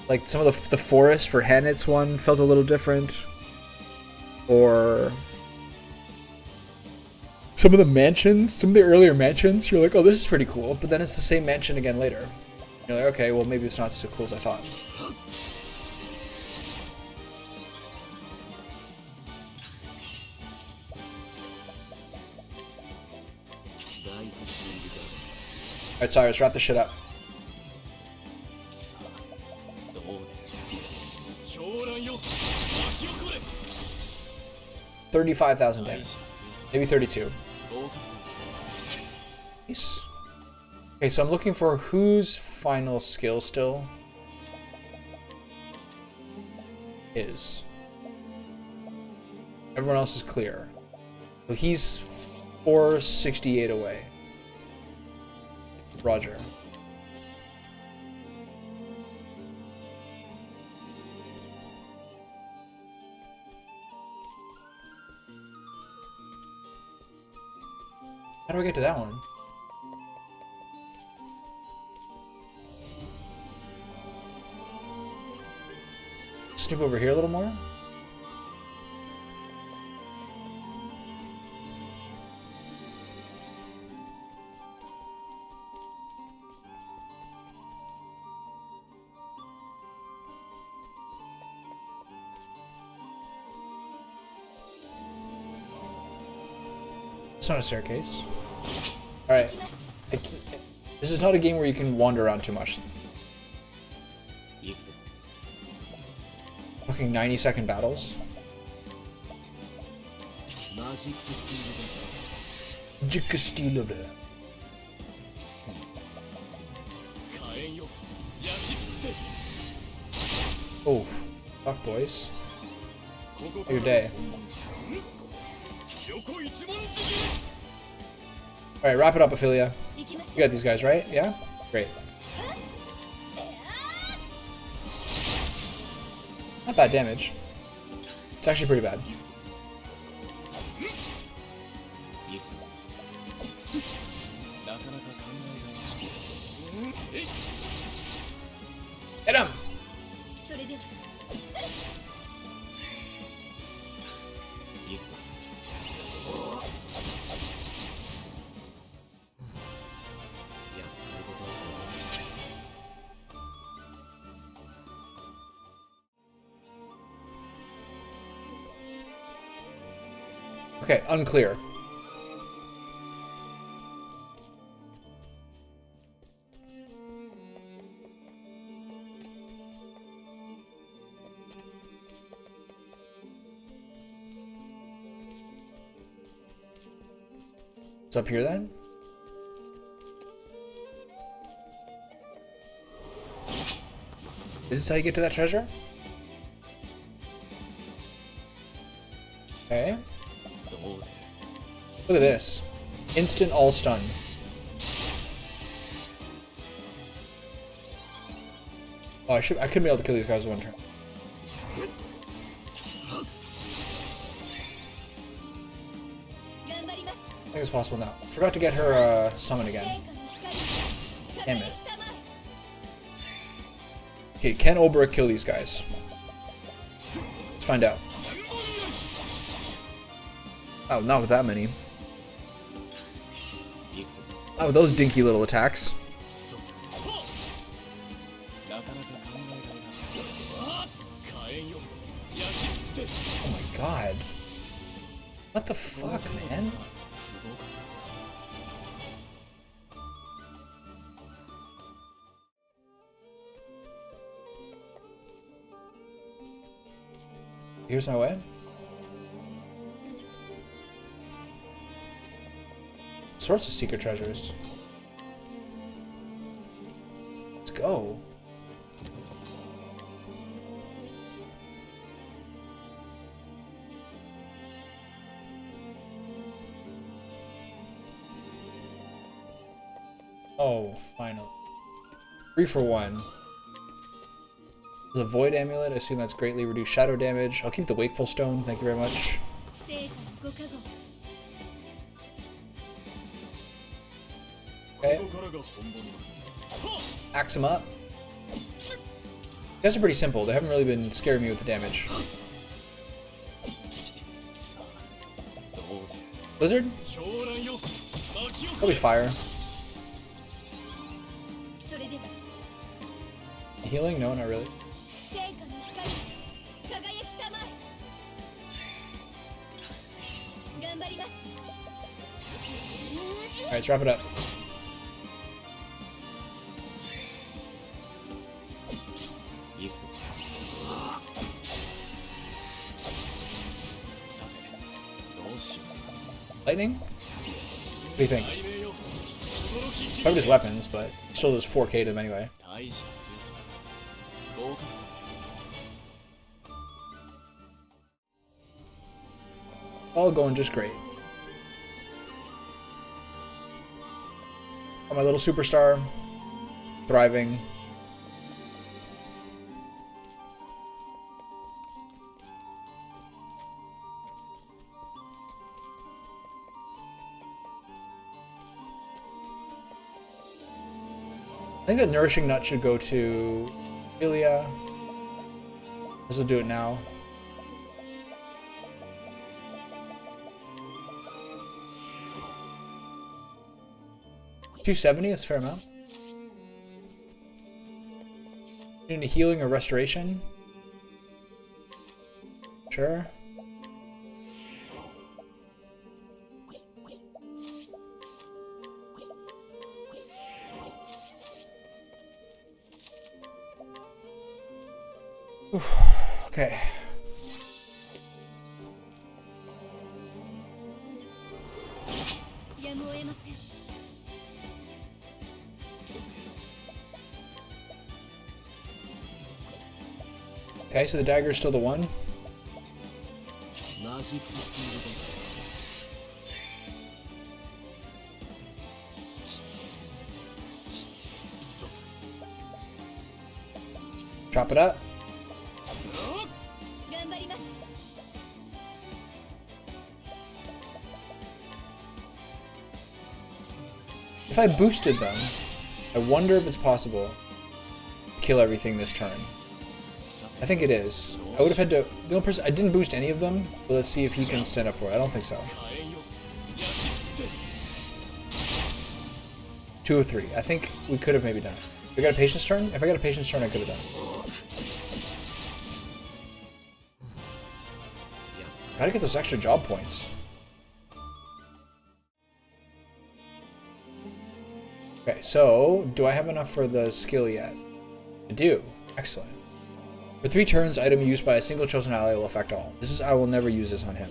Like some of the forest for Hanit's one felt a little different, or some of the mansions, some of the earlier mansions, you're like, oh, this is pretty cool, but then it's the same mansion again later. You're like, okay, well, maybe it's not so cool as I thought. Alright, Cyrus, wrap this shit up. 35,000 damage. Maybe 32. Nice. Okay, so I'm looking for whose final skill still is. Everyone else is clear. So he's 468 away. Roger. How do I get to that one? Snoop over here a little more? It's not a staircase. Alright. This is not a game where you can wander around too much. Fucking 90-second battles. Magic Steel. Oh, fuck, boys. Your day. Alright, wrap it up, Ophelia. You got these guys, right? Yeah? Great. Not bad damage. It's actually pretty bad. Hit him! Okay, unclear. It's up here then? Is this how you get to that treasure? Okay. Look at this. Instant all stun. Oh, I couldn't be able to kill these guys in one turn. I think it's possible now. Forgot to get her summon again. Damn it. Okay, can Oberic kill these guys? Let's find out. Oh, not with that many. Oh, those dinky little attacks. Oh my god. What the fuck, man? Here's my way. Sorts of secret treasures. Let's go. Oh, finally. 3 for 1. The Void Amulet, I assume that's greatly reduced shadow damage. I'll keep the Wakeful Stone, thank you very much. Okay. Axe him up. You guys are pretty simple. They haven't really been scaring me with the damage. Blizzard? Probably fire. Healing? No, not really. Alright, let's wrap it up. Lightning? What do you think? Probably just weapons, but still does 4k to them anyway. All going just great. Oh, my little superstar. Thriving. I think that Nourishing Nut should go to Ilya. This will do it now. $270 is a fair amount. Need any healing or restoration? Sure. Whew. Okay. Okay, so the dagger is still the one. Chop it up. If I boosted them, I wonder if it's possible to kill everything this turn. I think it is. I would have had to... The only person... I didn't boost any of them, but let's see if he can stand up for it. I don't think so. 2 or 3. I think we could have maybe done it. We got a patience turn? If I got a patience turn, I could have done it. Gotta get those extra job points. Okay, so do I have enough for the skill yet? I do. Excellent. For 3 turns, item used by a single chosen ally will affect all. This is... I will never use this on him.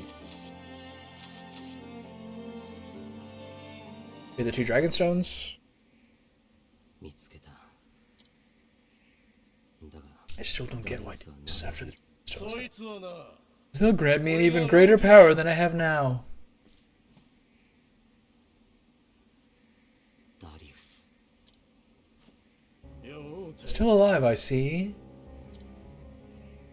Here, the 2 dragon stones. 見つけた。だが I still don't get why this is after the stones. そいつはな、 They'll grant me an even greater power than I have now. ダリウス。ようて Still alive, I see.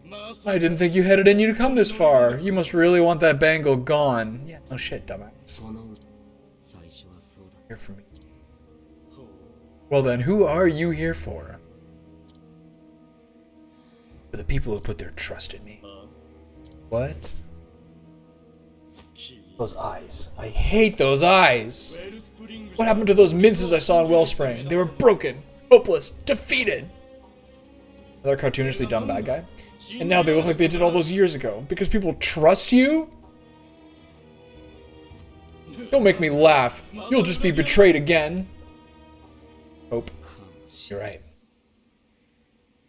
まさ I didn't think you had it in you to come this far. You must really want that bangle gone. Yeah, no shit, dumbass. この最初はそうだ。 Here for me. ほう Well then, who are you here for? For the people who put their trust in me. あ What? き Those eyes. I hate those eyes. ウェルスプリング What happened to those minces I saw in Wellspring? They were broken, hopeless, defeated. Another cartoonishly dumb bad guy. And now they look like they did all those years ago. Because people trust you? Don't make me laugh. You'll just be betrayed again. Hope. You're right.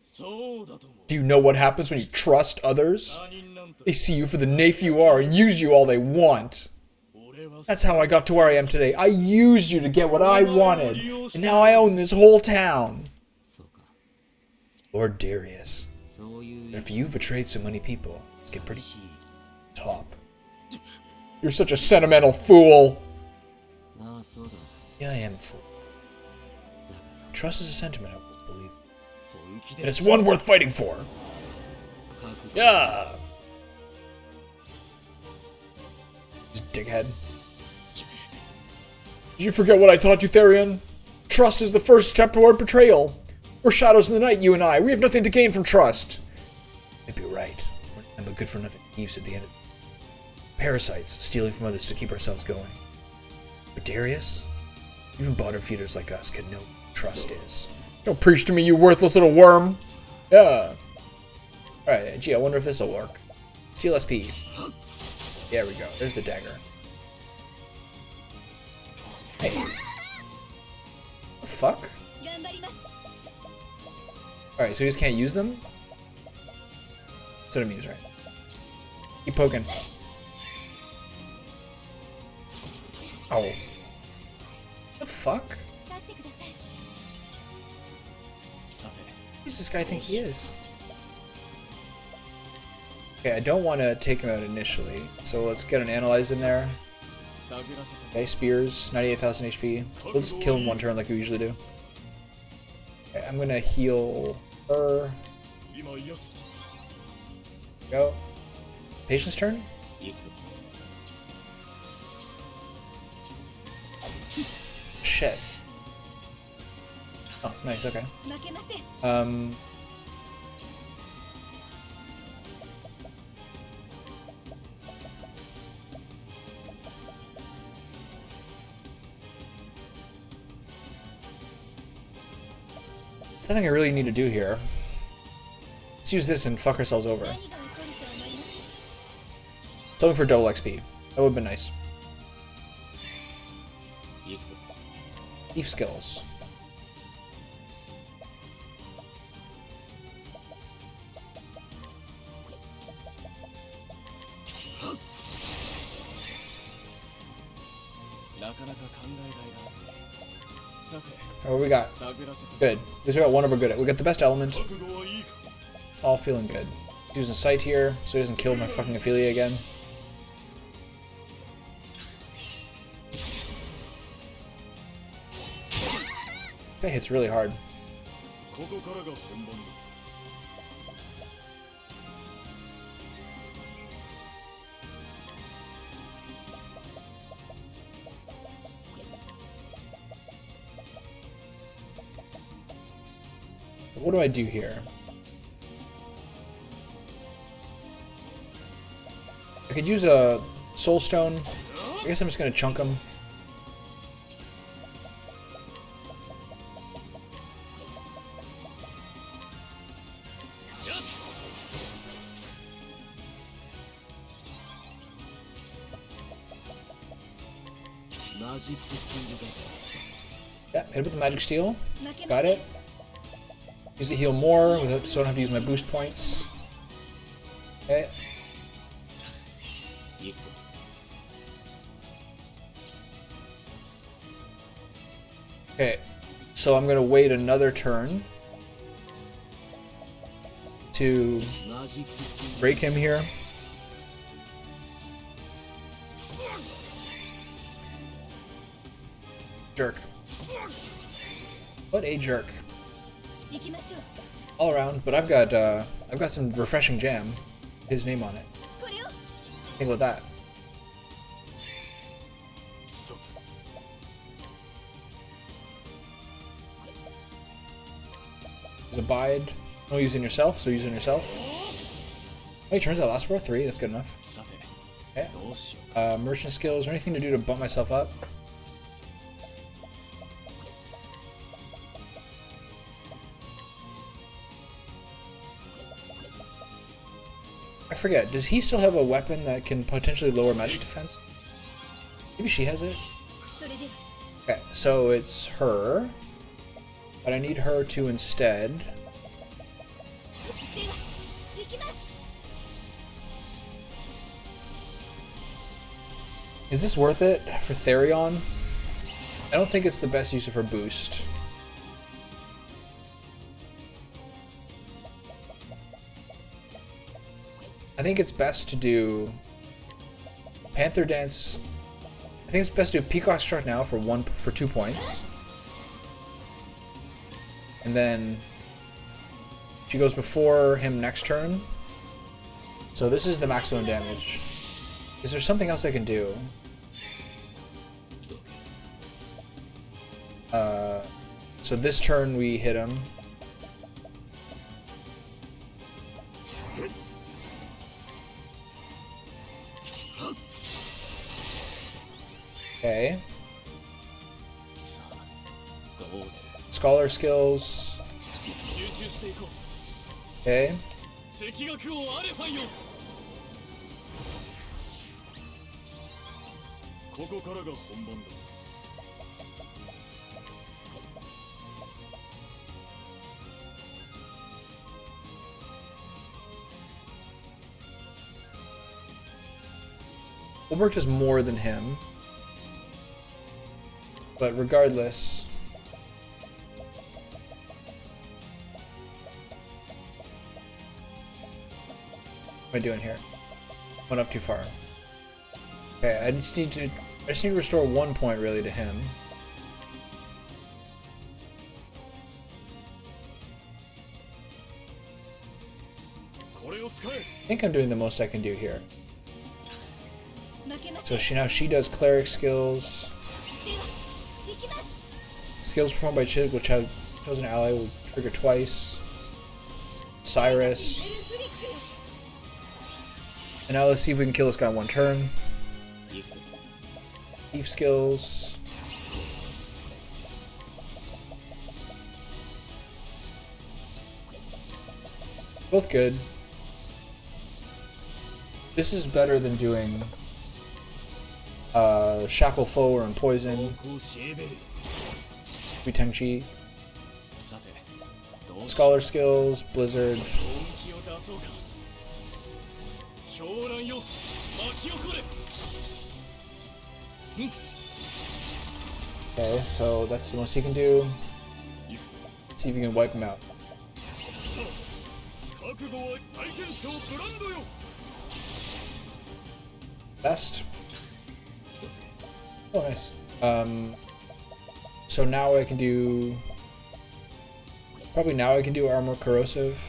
そうだとも Do you know what happens when you trust others? 他人なんて They see you for the naif you are and use you all they want. 俺は That's how I got to where I am today. I used you to get what I wanted. And now I own this whole town. そうか。 Lord Darius. そういう After you've betrayed so many people, it's get pretty 寂しい top. You're such a sentimental fool. なあ、そうだ。 Yeah, I am a fool. だが Trust is a sentiment I won't believe. 本気 And で it's one worth fighting for. 覚悟 Yeah. This dickhead. Did you forget what I taught you, Therion? Trust is the first step toward betrayal. We're shadows in the night, you and I. We have nothing to gain from trust. You'd be right. I'm a good-for-nothing thieves at the end of parasites, stealing from others to keep ourselves going. But Darius? Even bottom feeders like us can know what trust is. Don't preach to me, you worthless little worm. Yeah. Alright, gee, I wonder if this'll work. CLSP. There we go. There's the dagger. Hey. The fuck? 頑張ります Alright, so we just can't use them? That's what it means, right? Keep poking. Oh. The fuck? 立ってください さて Who does this guy think he is? Okay, I don't want to take him out initially, so let's get an analyze in there. 探らせて Okay, spears, 98,000 HP. Let's kill him one turn like we usually do. Okay, I'm gonna heal her. 今癒す Go. Patience turn? 行くぞ。 Shit. Oh, nice, okay. 負けません There's nothing I really need to do here. Let's use this and fuck ourselves over. 何が起こると思います Something for double XP. That would've been nice. 行くぞ。 Thief skills. Oh, what we got? Good. These are one of our good. We got the best element. All feeling good. Using sight here so he doesn't kill my fucking Ophelia again. That hits really hard. What do I do here? I could use a soul stone. I guess I'm just gonna chunk him. Yeah, hit it with the magic steel. 負けま Got せん it. Use it heal more without, so I don't have to use my boost points. Okay. 行くぞ。Okay, so I'm gonna wait another turn to マジックス break him here. Jerk. What a jerk. 行きましょう。 All around, but I've got some refreshing jam. His name on it. これを Think about that. そうだ There's abide. No using yourself, so using yourself. Oh, he turns out last for a 3. That's good enough. さて Okay. どうしよう Merchant skills or anything to do to bump myself up. I forget. Does he still have a weapon that can potentially lower magic defense? Maybe she has it. それでは Okay, so it's her. But I need her to instead. では行きます。 Is this worth it for Therion? I don't think it's the best use of her boost. I think it's best to do Panther Dance. I think it's best to do Peacock Strut now for 2 points. And then she goes before him next turn. So this is the maximum damage. Is there something else I can do? So this turn we hit him. Okay. さあどう出る Scholar skills. 集中していこう Okay. 赤学王アレファンよここからが本番だ Ulbrich is more than him. But regardless. What am I doing here? Went up too far. Okay, I just need to restore 1 point really to him. I think I'm doing the most I can do here. 負けませ So ん。 now she does cleric skills. では行きます。 Skills performed by chosen ally will trigger twice. Cyrus. エルフリック And now let's see if we can kill this guy in 1 turn. 行くぞ Thief skills. Both good. This is better than doing Shackle Foe or Poison. こうシェーベル Tenchi. さてどうし Scholar skills, Blizzard. 本気を出そうか狂乱よ巻き起これ Okay, so that's the most he can do. 行くぞ See if you can wipe him out. さあ覚悟は体験賞ブランドよ Best. Oh, nice. So now I can do. Probably now I can do Armor Corrosive.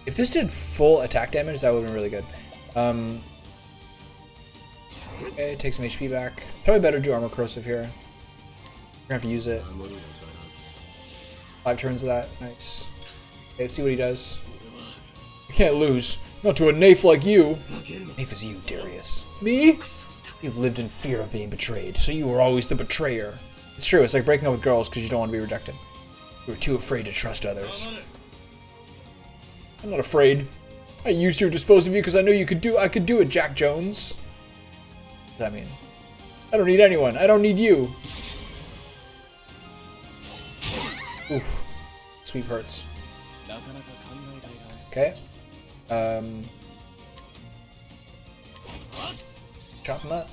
If this did full attack damage, that would have been really good. Okay, take some HP back. Probably better to do Armor Corrosive here. We're gonna have to use it. 守るのだ 5 turns of that. Nice. Okay, let's see what he does. I can't lose. Not to a Nafe like you. ふざけるな Nafe is you, Darius. Me? You've lived in fear of being betrayed, so you were always the betrayer. It's true, it's like breaking up with girls because you don't want to be rejected. You were too afraid to trust others. 黙れ I'm not afraid. I used to dispose of you because I knew I could do it, Jack Jones. What does that mean? I don't need anyone. I don't need you. Oof. Sweep hurts. なかなか考えがいがある Okay. Chop him up.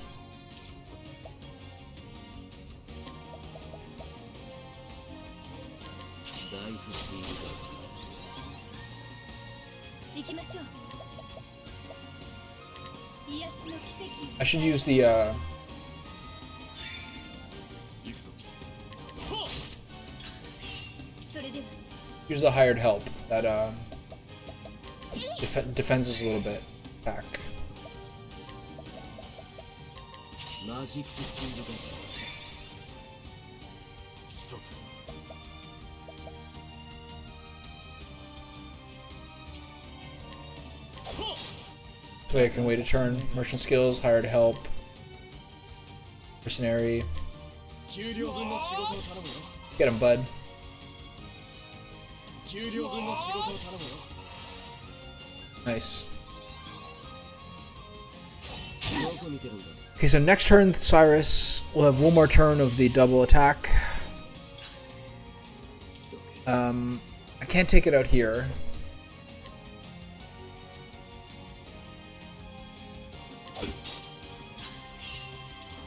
フしている行きましょう。癒しの奇跡。 I should use the 行くぞ。 それでは use the hired help that defends us a little bit back. マジックスピードだ。外。 This way I can wait a turn. Merchant skills, hired help, mercenary. 給料分の仕事を頼むよ。 Get him, bud. 給料分の仕事を頼むよ。 Nice. どこ見てるんだ。 Okay, so next turn, Cyrus will have one more turn of the double attack. I can't take it out here.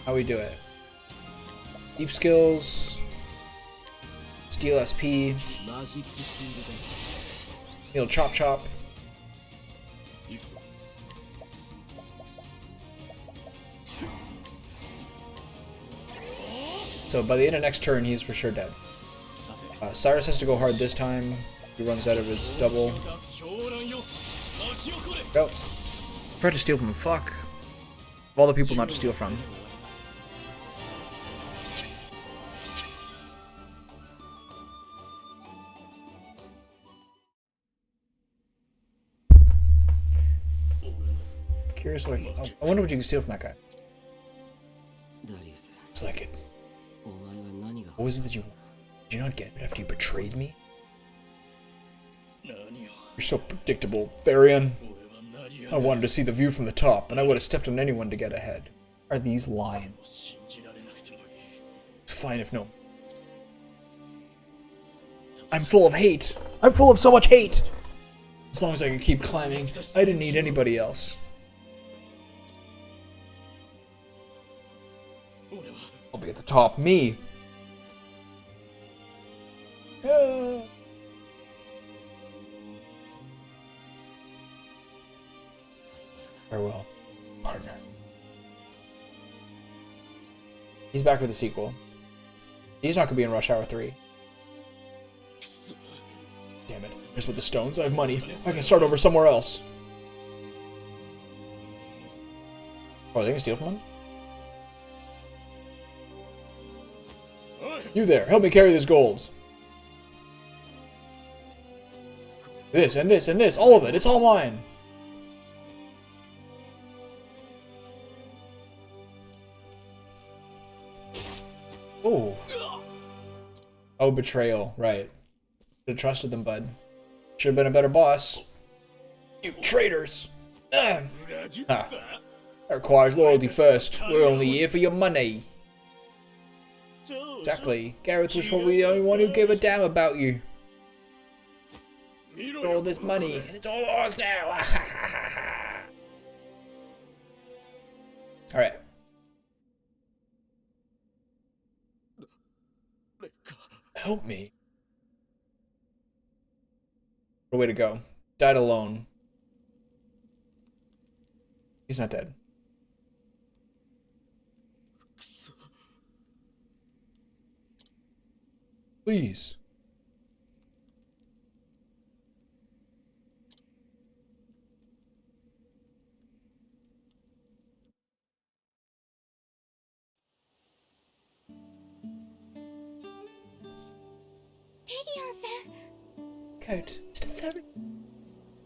How we do it? Thief skills, steal SP, マジックスピードだ。 heal chop chop. 行くぞ。 So by the end of next turn, he's for sure dead. さて。 Cyrus has to go hard this time. He runs out of his double. 狂乱よ。巻き起これ。 Go. Try to steal from him. Fuck. Of all the people not to steal from. Curious, like, I wonder what you can steal from that guy. ダリウス、 It's like it. お前は何が What was it that you did you not get it after you betrayed me? 何よ。 You're so predictable, Therion. 俺は何や。 I wanted to see the view from the top, and I would have stepped on anyone to get ahead. Are these lying? 信じられなくてもいい。 It's fine if no. I'm full of hate. I'm full of so much hate. As long as I can keep climbing, I didn't need anybody else. 俺は I'll be at the top. Me. Ah. Farewell, partner. He's back for the sequel. He's not gonna be in Rush Hour 3. Damn it. Just with the stones, I have money. I can start over somewhere else. Oh, are they gonna steal from him? You there, help me carry this gold. This and this and this, all of it, it's all mine. Oh. Oh, betrayal, right. Should have trusted them, bud. Should have been a better boss. You traitors! Ah. 裏切っ Ah. た。 That requires loyalty first. We're only here for your money. Exactly. Gareth was probably the only one who gave a damn about you. 見ろ Got よ。 all this money, and it's all ours now. Alright. 劣化。 Help me. What a way to go. Died alone. He's not dead. くそ。 Please. Coat. Mr. Therion.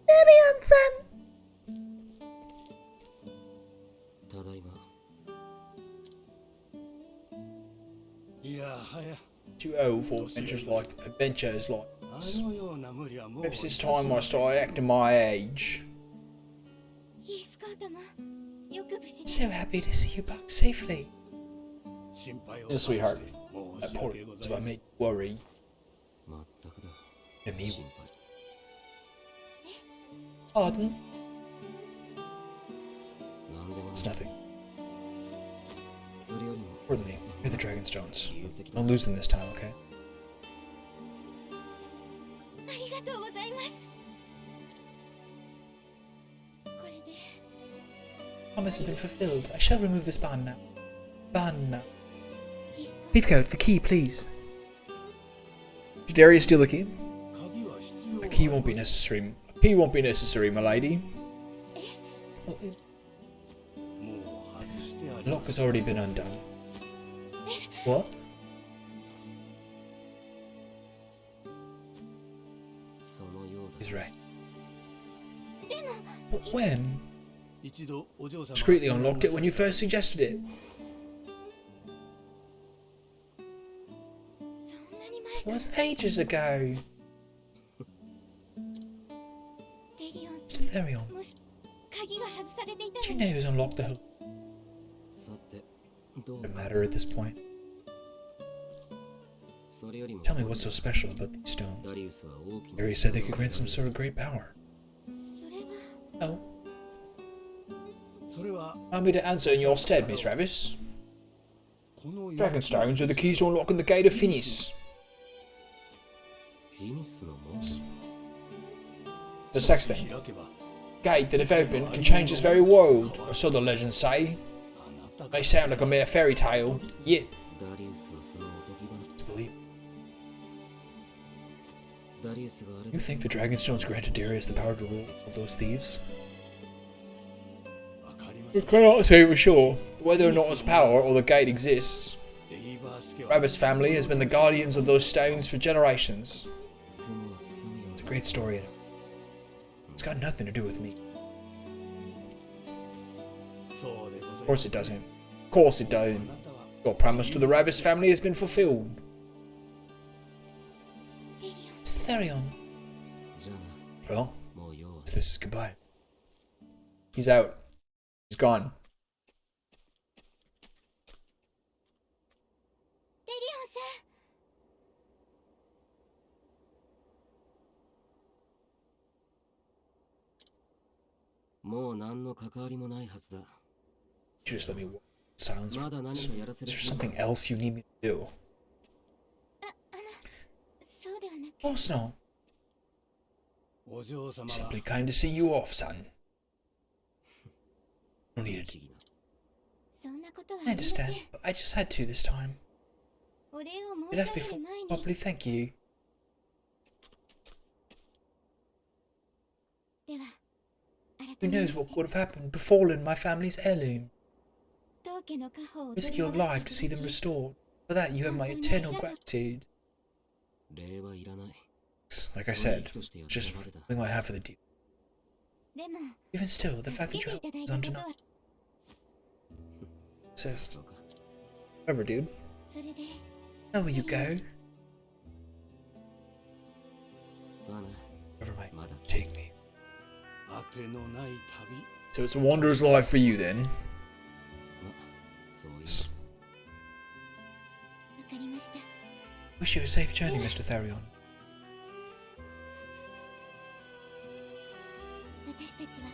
Therion-san! ただいま。いやはや。 Too old for adventures like this. あのような無理はもう。 Perhaps it's time I start acting my age. イースコートもよく無事 I'm so happy to see you back safely. 心配を。 Yes, sweetheart. 申 That し poor 訳ご if ざい I ません。 made you worry. まったくだ。 And me. 心配。 Pardon? なんでも It's ない nothing. それよりも More than me. You're the Dragonstones. 優勢だ Don't lose them this time, okay? うございます。これで Promise has been fulfilled. I shall remove this band now. Band now. いいですか。 Heathcote, the key, please. Did Darius steal the key? 鍵は必要 The key won't be necessary. A key won't be necessary, my lady. Well, もう外してあ the り lock ま has す。 already been undone. What? そのようだ He's right. でも But when? 一度お嬢様 Discreetly unlocked it when you first suggested it. そんなに It 前 was ages ago. テリオン Mr. さん Therion, もし鍵が外されていた did の you に know who's unlocked the hook? さてどう Doesn't matter at this point. それよりも Tell me what's so special about these stones. ダリウスは大きな Darius said they could grant some sort of great power. それは Oh, それは allow me to answer in your stead, Miss Ravis. この Dragon stones are the keys to unlocking the gate of Finis. フィニスの門 It's a sex thing. 開けば Gate that, if opened, can change this very world, or so the legends say. あなたが May sound like a mere fairy tale, yet ダリウスはそのおとぎ話 to believe. ダリウスがあれ You think the dragon stones granted Darius the power to rule all those thieves? わかりま We す。 cannot say for sure whether or not its power or the gate exists. レイバース家は Ravis family has been the guardians of those stones for generations. 雲をつかみよ It's a great story, and it's got nothing to do with me. そうでござい Of ま course す。 it doesn't. Of course it あ doesn't. なたは Your promise to the Ravis family has been fulfilled. テリオン It's Therion. うじゃあ Well, なもう用は this is goodbye. He's out. He's gone. テリオンさんもう何の関わりもないはずだ You just let me walk in silence. まだ何かやらせ Is る there 気 something else you need me to do? そうではなく Of course not. お嬢様は Simply came to see you off, son. No need 不 it. 思議なそんなことはあ I りません understand, but I just had to this time. お礼を It 申 have し to 上 be げ for る前に properly thank you. では改 Who めま knows して what could have happened, befallen my family's heirloom. 当家の家宝を Risk your life to see them restored. For that, you have my eternal gratitude. 礼はいらない Like I said, just fulfilling my half of the deal. でも Even still, the 助 fact け that て you い helped ただい is たことは undeniable. Sis, そうか whatever, dude. それで Know where you go. さあな Wherever might まだ take me. 当てのない旅 So it's a wanderer's life for you then. まそういう It's- わかりました Wish you a safe journey, Mr. Therion. 私たちは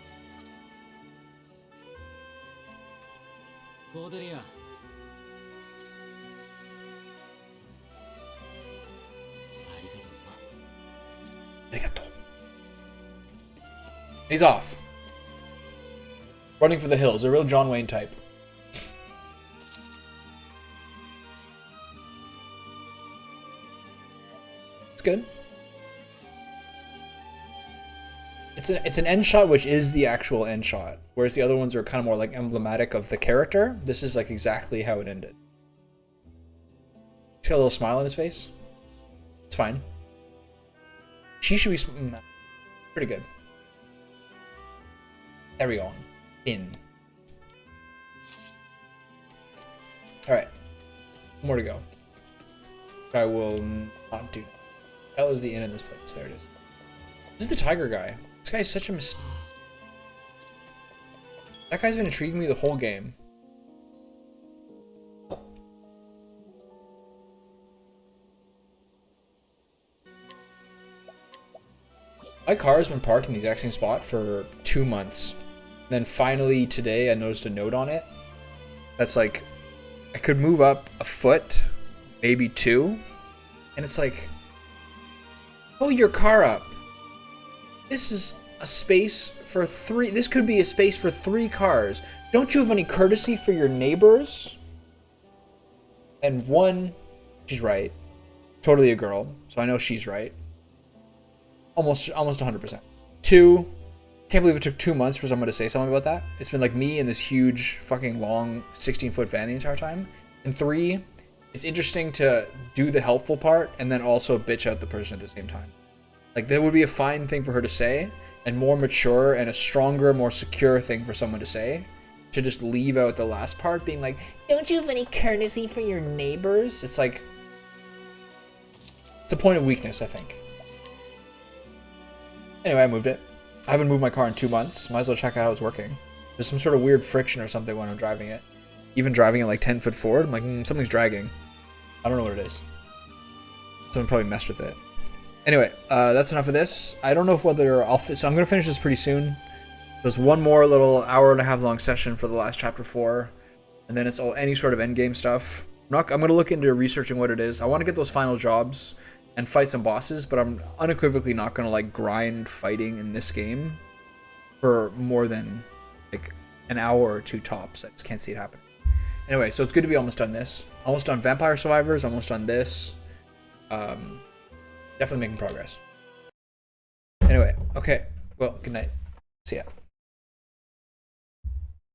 コーデリアありがとうな Arigato. He's off. Running for the hills, a real John Wayne type. It's good. It's an end shot, which is the actual end shot, whereas the other ones are kind of more like emblematic of the character. This is like exactly how it ended. He's got a little smile on his face. It's fine. She should be pretty good. Therion. In. Alright. More to go. I will not do. Hell is the inn in this place. There it is. This is the tiger guy. This guy's such a That guy's been intriguing me the whole game. My car has been parked in the exact same spot for 2 months. Then finally today I noticed a note on it. That's like, I could move up a foot, maybe 2. And it's like, pull your car up. This is a space for 3. This could be a space for 3 cars. Don't you have any courtesy for your neighbors? And 1, she's right. Totally a girl, so I know she's right. Almost 100%. 2, can't believe it took 2 months for someone to say something about that. It's been like me and this huge fucking long 16-foot van the entire time. And 3, it's interesting to do the helpful part and then also bitch out the person at the same time. Like, that would be a fine thing for her to say, and more mature and a stronger, more secure thing for someone to say. To just leave out the last part being like, don't you have any courtesy for your neighbors? It's like, it's a point of weakness, I think. Anyway, I moved it. I haven't moved my car in 2 months. Might as well check out how it's working. There's some sort of weird friction or something when I'm driving it. Even driving it like 10 foot forward, I'm like, something's dragging. I don't know what it is. Someone probably messed with it. Anyway, that's enough of this. I don't know if whether I'll... So I'm going to finish this pretty soon. There's one more little hour-and-a-half long session for the last chapter 4. And then it's all any sort of endgame stuff. I'm going to look into researching what it is. I want to get those final jobs and fight some bosses, but I'm unequivocally not going to like grind fighting in this game for more than like an hour or 2 tops. I just can't see it happen. Anyway, so it's good to be almost done this. Almost done Vampire Survivors, almost done this. Definitely making progress. Anyway, okay. Well, good night. See ya.